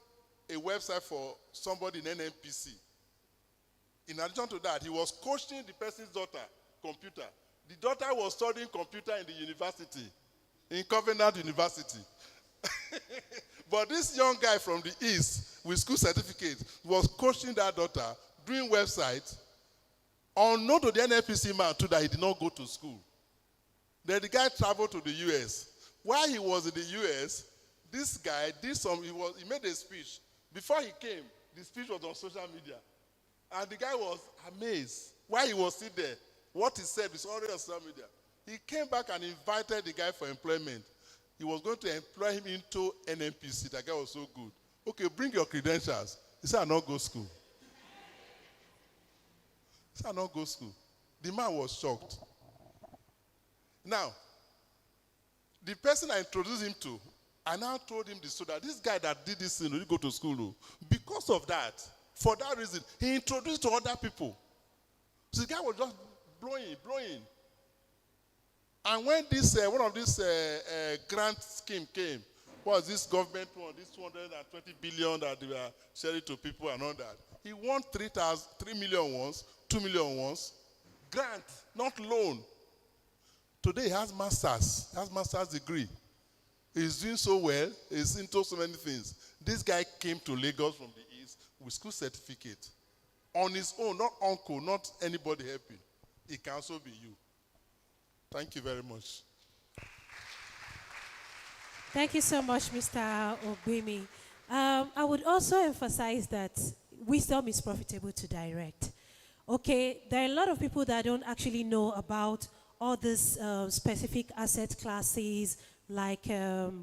[SPEAKER 3] a website for somebody in NNPC. In addition to that, he was coaching the person's daughter computer. The daughter was studying computer in the university, in Covenant University. But this young guy from the East with school certificate was coaching that daughter, doing websites, unknown to the NNPC man too that he did not go to school. Then the guy traveled to the US. While he was in the US, this guy did he made a speech. Before he came, the speech was on social media. And the guy was amazed. While he was still there, what he said is already on social media. He came back and invited the guy for employment. He was going to employ him into NNPC. That guy was so good. Okay, bring your credentials. He said, I'll not go to school. He said, I'll not go to school. The man was shocked. Now, the person I introduced him to, I now told him this, so that this guy that did this thing, didn't go to school. Because of that, for that reason, he introduced to other people. So the guy was just blowing. And when this one of these grant scheme came, what was this government one, this 220 billion that they were sharing to people and all that, he won 3 million once, 2 million once, grant, not loan. Today he has master's degree. He's doing so well, he's into so many things. This guy came to Lagos from the East with school certificate. On his own, not uncle, not anybody helping. It can also be you. Thank you very much.
[SPEAKER 2] Thank you so much, Mr. Ogbimi. I would also emphasize that wisdom is profitable to direct. Okay, there are a lot of people that don't actually know about all these specific asset classes like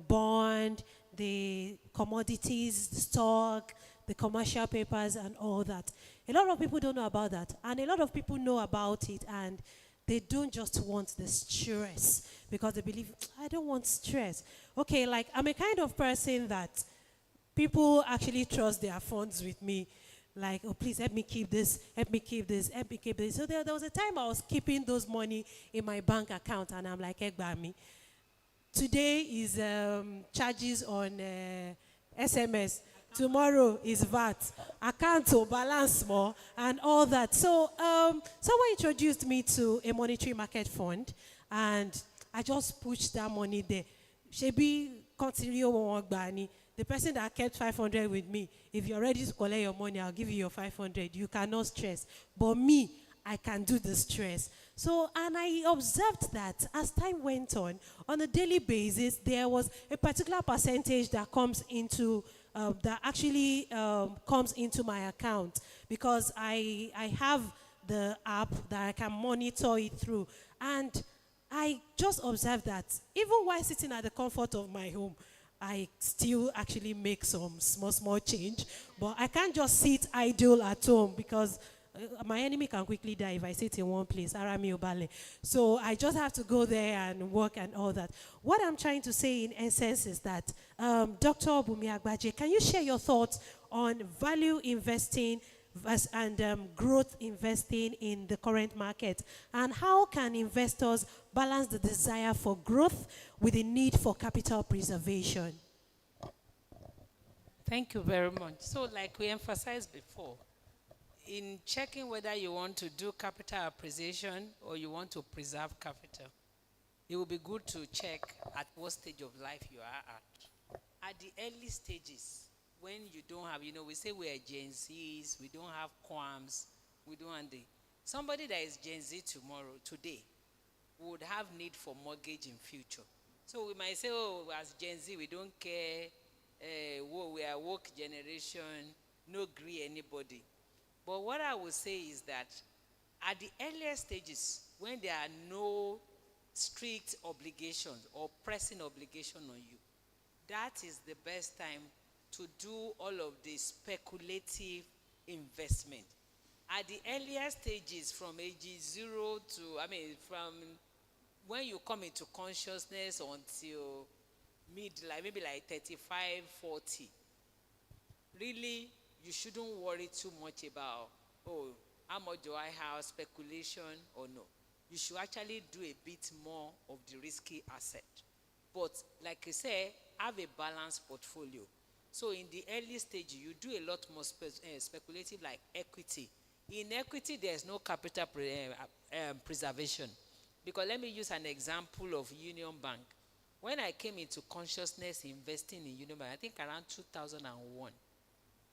[SPEAKER 2] bond, the commodities, the stock, the commercial papers, and all that. A lot of people don't know about that, and a lot of people know about it, and they don't just want the stress because they believe, I don't want stress. Okay, like I'm a kind of person that people actually trust their funds with me. Like, oh, please help me keep this, help me keep this, help me keep this. So there was a time I was keeping those money in my bank account, and I'm like, Agbaje. Today is charges on SMS. Tomorrow is VAT. Account to balance more and all that. So someone introduced me to a monetary market fund, and I just pushed that money there. Shebi, continue on gbani. The person that kept 500 with me, if you're ready to collect your money, I'll give you your 500. You cannot stress. But me, I can do the stress. So, and I observed that as time went on a daily basis, there was a particular percentage that comes into, that actually comes into my account, because I have the app that I can monitor it through. And I just observed that even while sitting at the comfort of my home, I still actually make some small change. But I can't just sit idle at home, because my enemy can quickly die if I sit in one place. Arami Obale. So I just have to go there and work and all that. What I'm trying to say in essence is that, Dr. Bunmi Agbaje, can you share your thoughts on value investing and growth investing in the current market? And how can investors balance the desire for growth with the need for capital preservation?
[SPEAKER 1] Thank you very much. So like we emphasized before, in checking whether you want to do capital appreciation or you want to preserve capital, it will be good to check at what stage of life you are at. At the early stages, when you don't have, we say we are Gen Zs, we don't have qualms, we don't have somebody that is Gen Z today, would have need for mortgage in future. So we might say, oh, as Gen Z, we don't care, we are woke generation, no agree anybody. But what I would say is that at the earlier stages, when there are no strict obligations or pressing obligation on you, that is the best time to do all of the speculative investment. At the earlier stages, from age 0 to, from when you come into consciousness until midlife, maybe like 35, 40, really, you shouldn't worry too much about, oh, how much do I have, speculation or no. You should actually do a bit more of the risky asset. But like I said, have a balanced portfolio. So in the early stage, you do a lot more speculative, like equity. In equity, there's no capital preservation. Because let me use an example of Union Bank. When I came into consciousness investing in Union Bank, I think around 2001,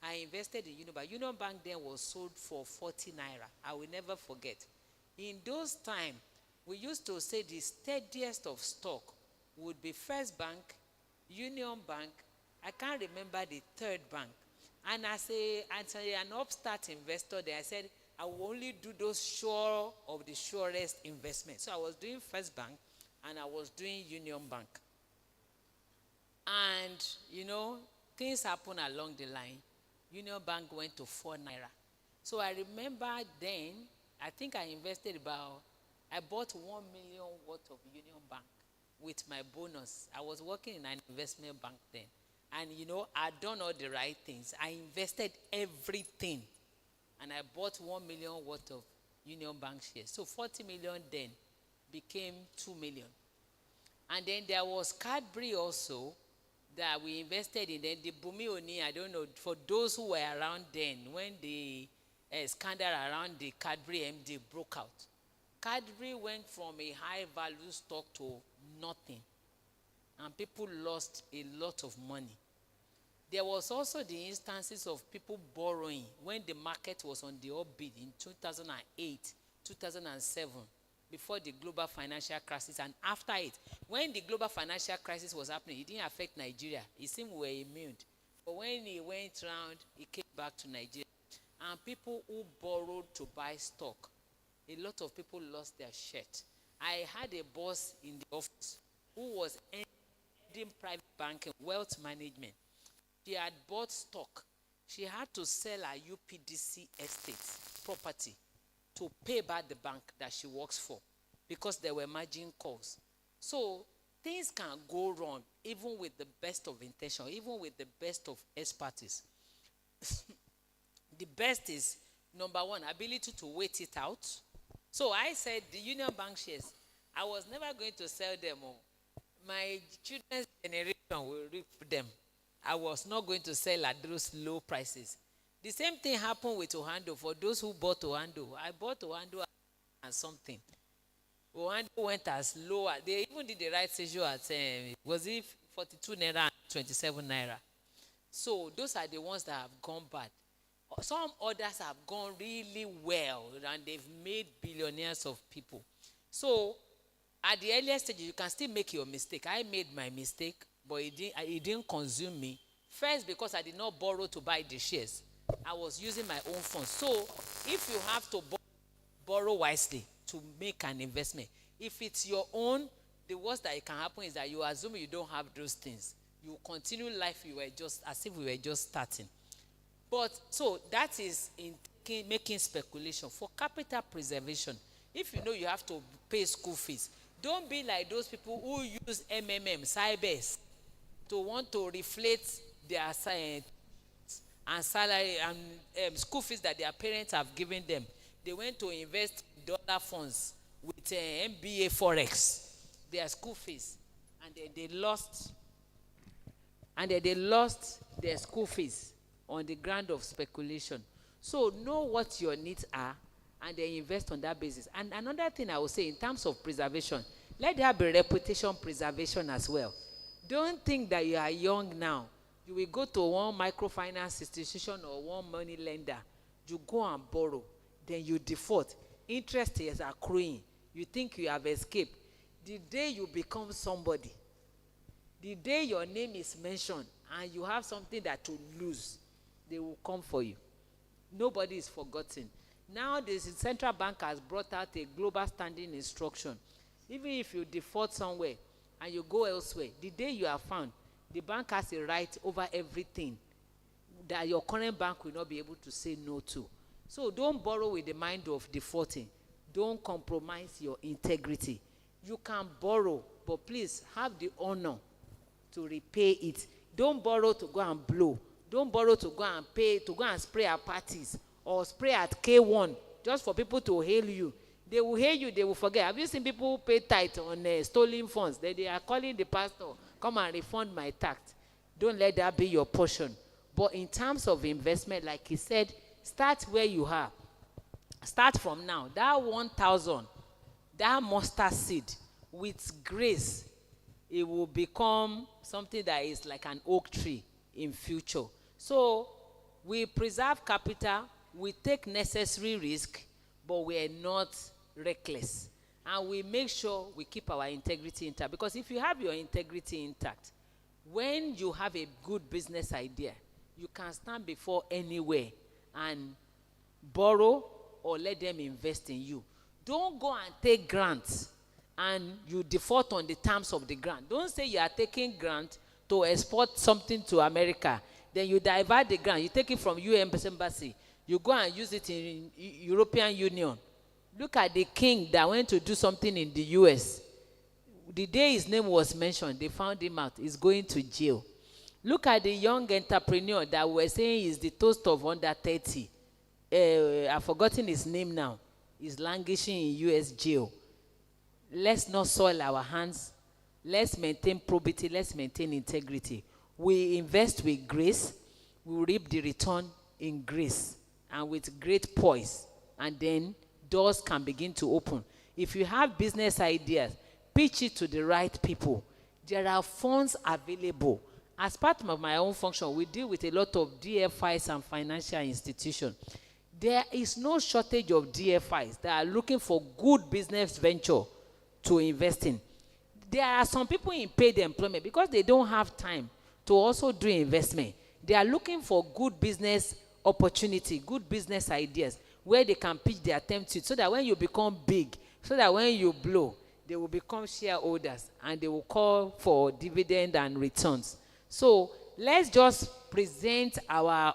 [SPEAKER 1] I invested in Union Bank. Union Bank then was sold for 40 naira. I will never forget. In those times, we used to say the steadiest of stock would be Firstbank, Union Bank. I can't remember the third bank. And as an upstart investor there, I said, I will only do those sure of the surest investment. So I was doing Firstbank and I was doing Union Bank. And, things happen along the line. Union Bank went to 4 naira. So I remember then, I think I bought 1 million worth of Union Bank with my bonus. I was working in an investment bank then. And, I'd done all the right things. I invested everything. And I bought 1 million worth of Union Bank shares. So 40 million then became 2 million. And then there was Cadbury also that we invested in. Then the Bunmi Oni, I don't know, for those who were around then, when the scandal around the Cadbury MD broke out. Cadbury went from a high value stock to nothing. And people lost a lot of money. There was also the instances of people borrowing when the market was on the upbeat in 2008, 2007, before the global financial crisis, and after it. When the global financial crisis was happening, it didn't affect Nigeria. It seemed we were immune. But when it went round, it came back to Nigeria. And people who borrowed to buy stock, a lot of people lost their shirt. I had a boss in the office who was in private banking, wealth management. She had bought stock. She had to sell her UPDC estate property to pay back the bank that she works for because there were margin calls. So things can go wrong even with the best of intention, even with the best of expertise. The best is, number one, ability to wait it out. So I said the Union Bank shares, I was never going to sell them all. My children's generation will reap them. I was not going to sell at those low prices. The same thing happened with Ohando. For those who bought Ohando, I bought Ohando and something. Ohando went as low. They even did the right issue at, was it 42 naira and 27 naira. So those are the ones that have gone bad. Some others have gone really well and they've made billionaires of people. So at the earliest stage, you can still make your mistake. I made my mistake, but it didn't consume me. First, because I did not borrow to buy the shares. I was using my own funds. So if you have to borrow wisely to make an investment, if it's your own, the worst that can happen is that you assume you don't have those things. You continue life you were just as if we were just starting. But so that is in making speculation. For capital preservation, if you know you have to pay school fees, don't be like those people who use Saviours to want to reflate their and salary and school fees that their parents have given them. They went to invest in dollar funds with MBA Forex, their school fees, and then they lost. And then they lost their school fees on the ground of speculation. So know what your needs are and then invest on that basis. And another thing I would say in terms of preservation, let there be reputation preservation as well. Don't think that you are young now. You will go to one microfinance institution or one money lender. You go and borrow. Then you default. Interest is accruing. You think you have escaped. The day you become somebody, the day your name is mentioned and you have something that to lose, they will come for you. Nobody is forgotten. Now the central bank has brought out a global standing instruction. Even if you default somewhere and you go elsewhere, the day you are found, the bank has a right over everything that your current bank will not be able to say no to. So don't borrow with the mind of defaulting. Don't compromise your integrity. You can borrow, but please have the honor to repay it. Don't borrow to go and blow. Don't borrow to go and pay, to go and spray at parties or spray at K1 just for people to hail you. They will hail you, they will forget. Have you seen people pay tithe on stolen funds? They are calling the pastor, come and refund my tax. Don't let that be your portion. But in terms of investment, like he said, start where you are. Start from now. That 1,000, that mustard seed, with grace, it will become something that is like an oak tree in future. So we preserve capital, we take necessary risk, but we are not reckless. And we make sure we keep our integrity intact. Because if you have your integrity intact, when you have a good business idea, you can stand before anywhere and borrow or let them invest in you. Don't go and take grants and you default on the terms of the grant. Don't say you are taking grant to export something to America. Then you divert the grant. You take it from US Embassy. You go and use it in European Union. Look at the king that went to do something in the US. The day his name was mentioned, they found him out. He's going to jail. Look at the young entrepreneur that we're saying is the toast of under 30. I've forgotten his name now. He's languishing in US jail. Let's not soil our hands. Let's maintain probity. Let's maintain integrity. We invest with grace. We reap the return in grace and with great poise. And then doors can begin to open. If you have business ideas, pitch it to the right people. There are funds available. As part of my own function, we deal with a lot of DFIs and financial institutions. There is no shortage of DFIs that are looking for good business venture to invest in. There are some people in paid employment because they don't have time to also do investment. They are looking for good business opportunity, good business ideas where they can pitch their attempt to, so that when you become big, so that when you blow, they will become shareholders and they will call for dividend and returns. So let's just present our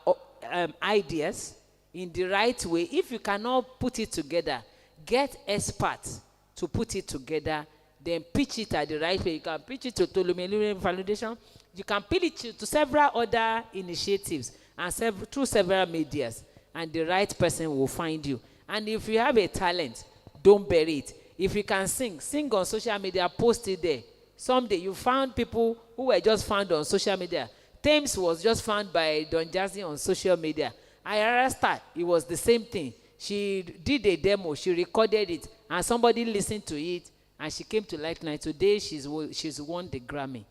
[SPEAKER 1] ideas in the right way. If you cannot put it together, get experts to put it together, then pitch it at the right way. You can pitch it to Tolumelu Foundation. You can pitch it to several other initiatives and through several medias, and the right person will find you. And if you have a talent, don't bury it. If you can sing, sing on social media, post it there. Someday you found people who were just found on social media. Thames was just found by Don Jazzy on social media. Ayara, it was the same thing. She did a demo, she recorded it, and somebody listened to it, and she came to Light Night. Today, she's won the Grammy.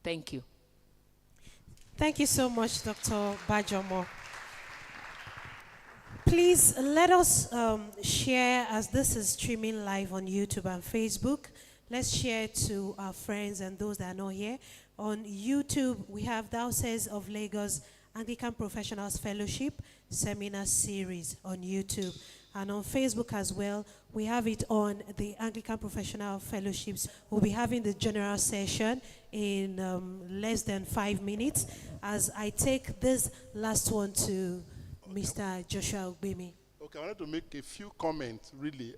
[SPEAKER 1] Thank you.
[SPEAKER 2] Thank you so much, Dr. Bajomo. Please let us share, as this is streaming live on YouTube and Facebook. Let's share it to our friends and those that are not here. On YouTube, we have Diocese of Lagos Anglican Professionals Fellowship Seminar Series on YouTube. And on Facebook as well, we have it on the Anglican Professional Fellowships. We'll be having the general session in less than 5 minutes, as I take this last one to Mr. Joshua Ogbimi.
[SPEAKER 3] Okay, I wanted to make a few comments, really.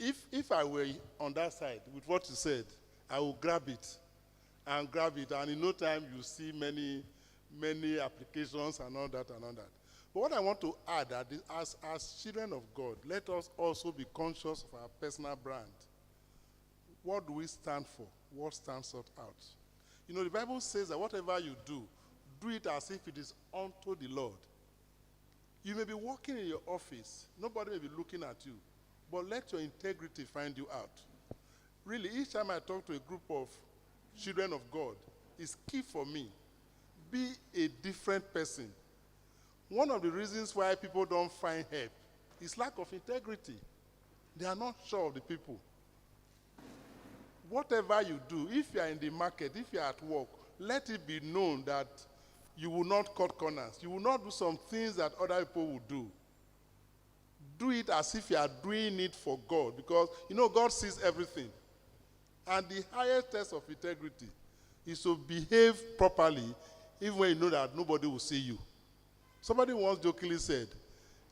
[SPEAKER 3] If I were on that side with what you said, I will grab it, and in no time you see many applications and all that. But what I want to add that is, as children of God, let us also be conscious of our personal brand. What do we stand for? What stands us out? You know, the Bible says that whatever you do, do it as if it is unto the Lord. You may be working in your office. Nobody may be looking at you. But let your integrity find you out. Really, each time I talk to a group of children of God, it's key for me. Be a different person. One of the reasons why people don't find help is lack of integrity. They are not sure of the people. Whatever you do, if you are in the market, if you are at work, let it be known that you will not cut corners. You will not do some things that other people will do. Do it as if you are doing it for God, because, you know, God sees everything. And the highest test of integrity is to behave properly, even when you know that nobody will see you. Somebody once jokingly said,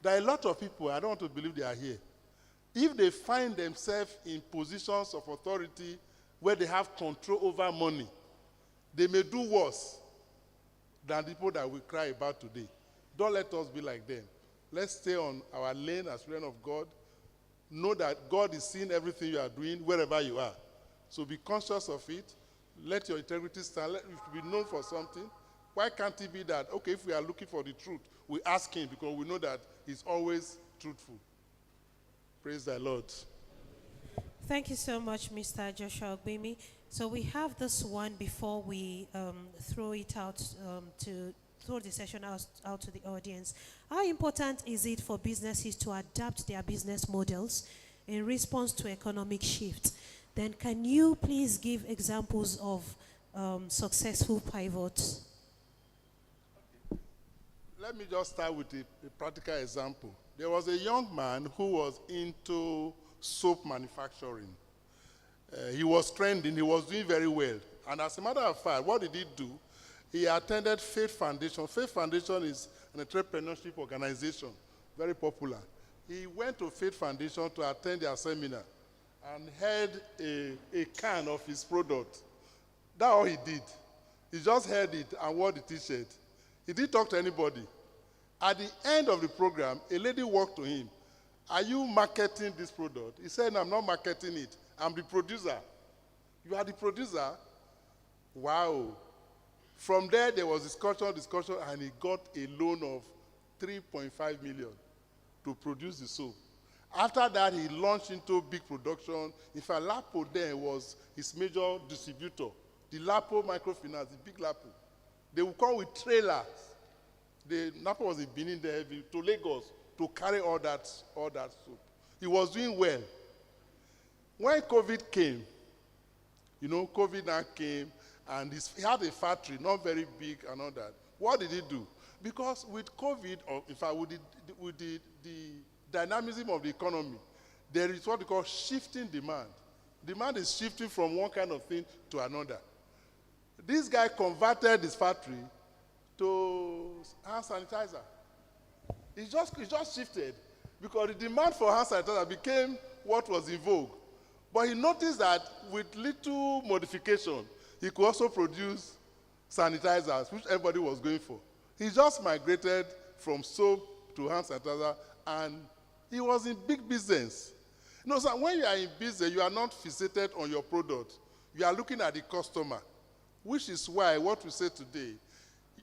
[SPEAKER 3] there are a lot of people, I don't want to believe they are here, if they find themselves in positions of authority where they have control over money, they may do worse than the people that we cry about today. Don't let us be like them. Let's stay on our lane as children of God. Know that God is seeing everything you are doing wherever you are. So be conscious of it. Let your integrity stand. Let it be known for something. Why can't it be that, okay, if we are looking for the truth, we ask him because we know that he's always truthful. Praise the Lord.
[SPEAKER 2] Thank you so much, Mr. Joshua Ogbimi. So we have this one before we throw it out to throw the session out to the audience. How important is it for businesses to adapt their business models in response to economic shifts? Then can you please give examples of successful pivots?
[SPEAKER 3] Let me just start with a practical example. There was a young man who was into soap manufacturing. He was trending, he was doing very well. And as a matter of fact, what did he do? He attended Faith Foundation. Faith Foundation is an entrepreneurship organization, very popular. He went to Faith Foundation to attend their seminar and held a can of his product. That's all he did. He just held it and wore the t-shirt. He didn't talk to anybody. At the end of the program, a lady walked to him. Are you marketing this product? He said, no, I'm not marketing it. I'm the producer. You are the producer? Wow. From there was discussion, and he got a loan of 3.5 million to produce the soap. After that, he launched into big production. In fact, Lapo then was his major distributor. The Lapo Microfinance, the big Lapo. They would come with trailers. The Lapo was in Benin there to Lagos to carry all that soap. He was doing well. When COVID came, you know, COVID now came, and he had a factory, not very big and all that. What did he do? Because with COVID, or in fact, with the dynamism of the economy, there is what we call shifting demand. Demand is shifting from one kind of thing to another. This guy converted his factory to hand sanitizer. It just shifted because the demand for hand sanitizer became what was in vogue. But he noticed that with little modification, he could also produce sanitizers, which everybody was going for. He just migrated from soap to hand sanitizer, and he was in big business. You know, so when you are in business, you are not fixated on your product. You are looking at the customer, which is why what we say today,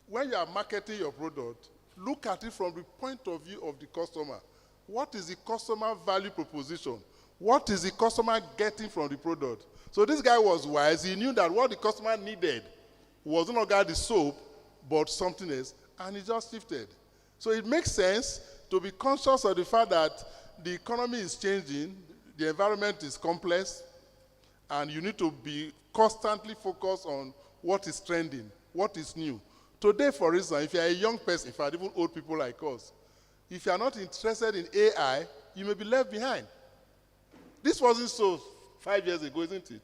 [SPEAKER 3] when you are marketing your product, look at it from the point of view of the customer. What is the customer value proposition? What is the customer getting from the product? So this guy was wise. He knew that what the customer needed was no longer the soap, but something else, and he just shifted. So it makes sense to be conscious of the fact that the economy is changing, the environment is complex, and you need to be constantly focused on what is trending, what is new. Today, for instance, if you're a young person, in fact, even old people like us, if you're not interested in AI, you may be left behind. This wasn't so 5 years ago, isn't it?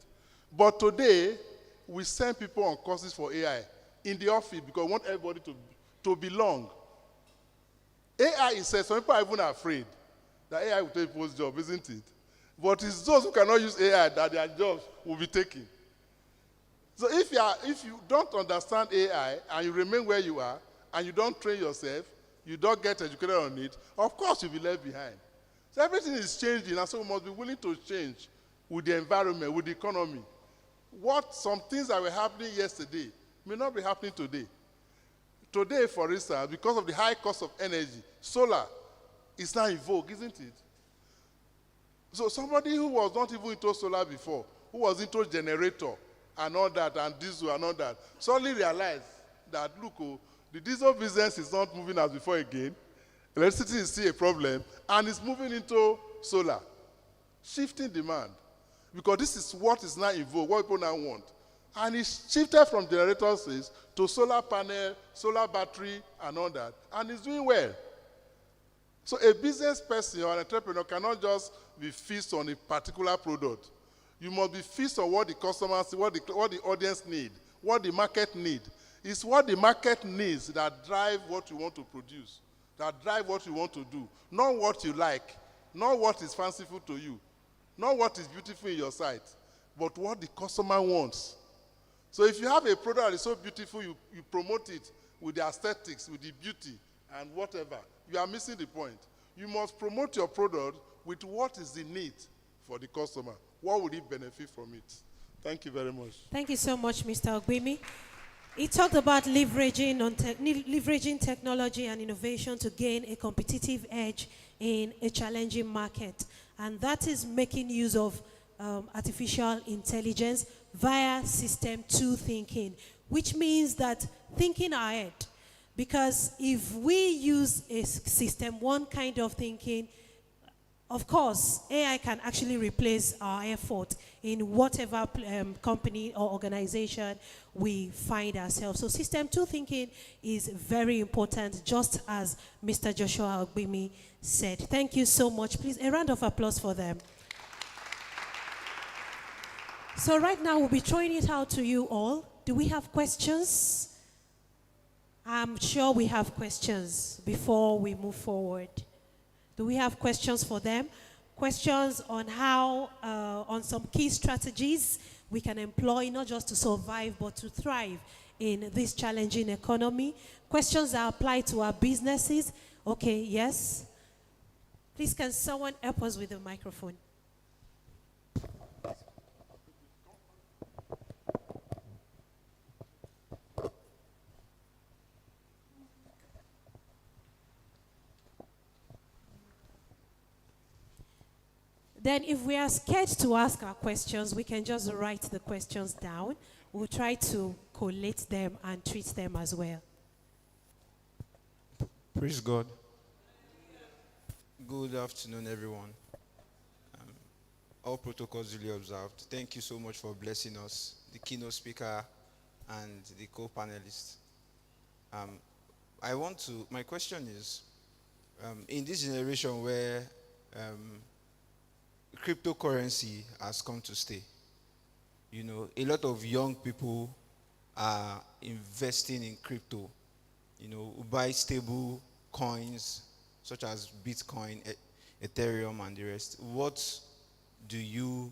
[SPEAKER 3] But today, we send people on courses for AI in the office because we want everybody to belong. AI is said, some people are even afraid that AI will take people's job, isn't it? But it's those who cannot use AI that their jobs will be taken. So if you don't understand AI and you remain where you are and you don't train yourself, you don't get educated on it, of course you'll be left behind. So everything is changing, and so we must be willing to change with the environment, with the economy. Some things that were happening yesterday may not be happening today. Today, for instance, because of the high cost of energy, solar is now in vogue, isn't it? So somebody who was not even into solar before, who was into generator and all that, and diesel and all that, suddenly realized that, look, the diesel business is not moving as before again. Electricity is still a problem, and it's moving into solar. Shifting demand. Because this is what is now in vogue, what people now want. And it's shifted from generators to solar panel, solar battery, and all that. And it's doing well. So a business person or an entrepreneur cannot just be fixed on a particular product. You must be fixed on what the customers, what the audience need, what the market need. It's what the market needs that drive what you want to produce, that drive what you want to do. Not what you like, not what is fanciful to you, not what is beautiful in your sight, but what the customer wants. So if you have a product that is so beautiful, you promote it with the aesthetics, with the beauty, and whatever, you are missing the point. You must promote your product with what is the need for the customer. What would he benefit from it? Thank you very much.
[SPEAKER 2] Thank you so much, Mr. Ogbimi. He talked about leveraging technology and innovation to gain a competitive edge in a challenging market. And that is making use of artificial intelligence via system 2 thinking, which means that thinking ahead. Because if we use a system 1 kind of thinking, of course, AI can actually replace our effort in whatever company or organization we find ourselves. So system 2 thinking is very important, just as Mr. Joshua Ogbimi said. Thank you so much. Please, a round of applause for them. So right now, we'll be throwing it out to you all. Do we have questions? I'm sure we have questions before we move forward. Do we have questions for them? Questions on how, on some key strategies we can employ, not just to survive, but to thrive in this challenging economy. Questions that apply to our businesses. Okay, yes. Please, can someone help us with the microphone? Then if we are scared to ask our questions, we can just write the questions down. We'll try to collate them and treat them as well.
[SPEAKER 5] Praise God. Good afternoon, everyone. All protocols duly observed. Thank you so much for blessing us, the keynote speaker and the co-panelists. My question is, in this generation where cryptocurrency has come to stay, you know, a lot of young people are investing in crypto, you know, who buy stable coins such as Bitcoin, Ethereum, and the rest. What do you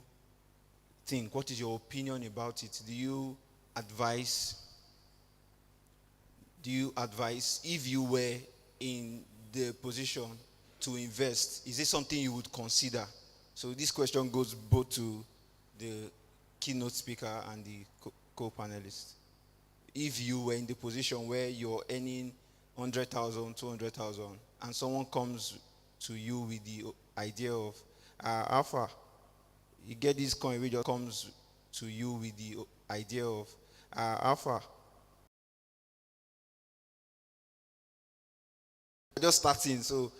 [SPEAKER 5] think? What is your opinion about it? Do you advise, if you were in the position to invest, is it something you would consider? So this question goes both to the keynote speaker and the co-panelist. If you were in the position where you're earning 100,000, 200,000, and someone comes to you with the idea of, Alpha, You get this coin which just comes to you with the idea of alpha. Just starting, so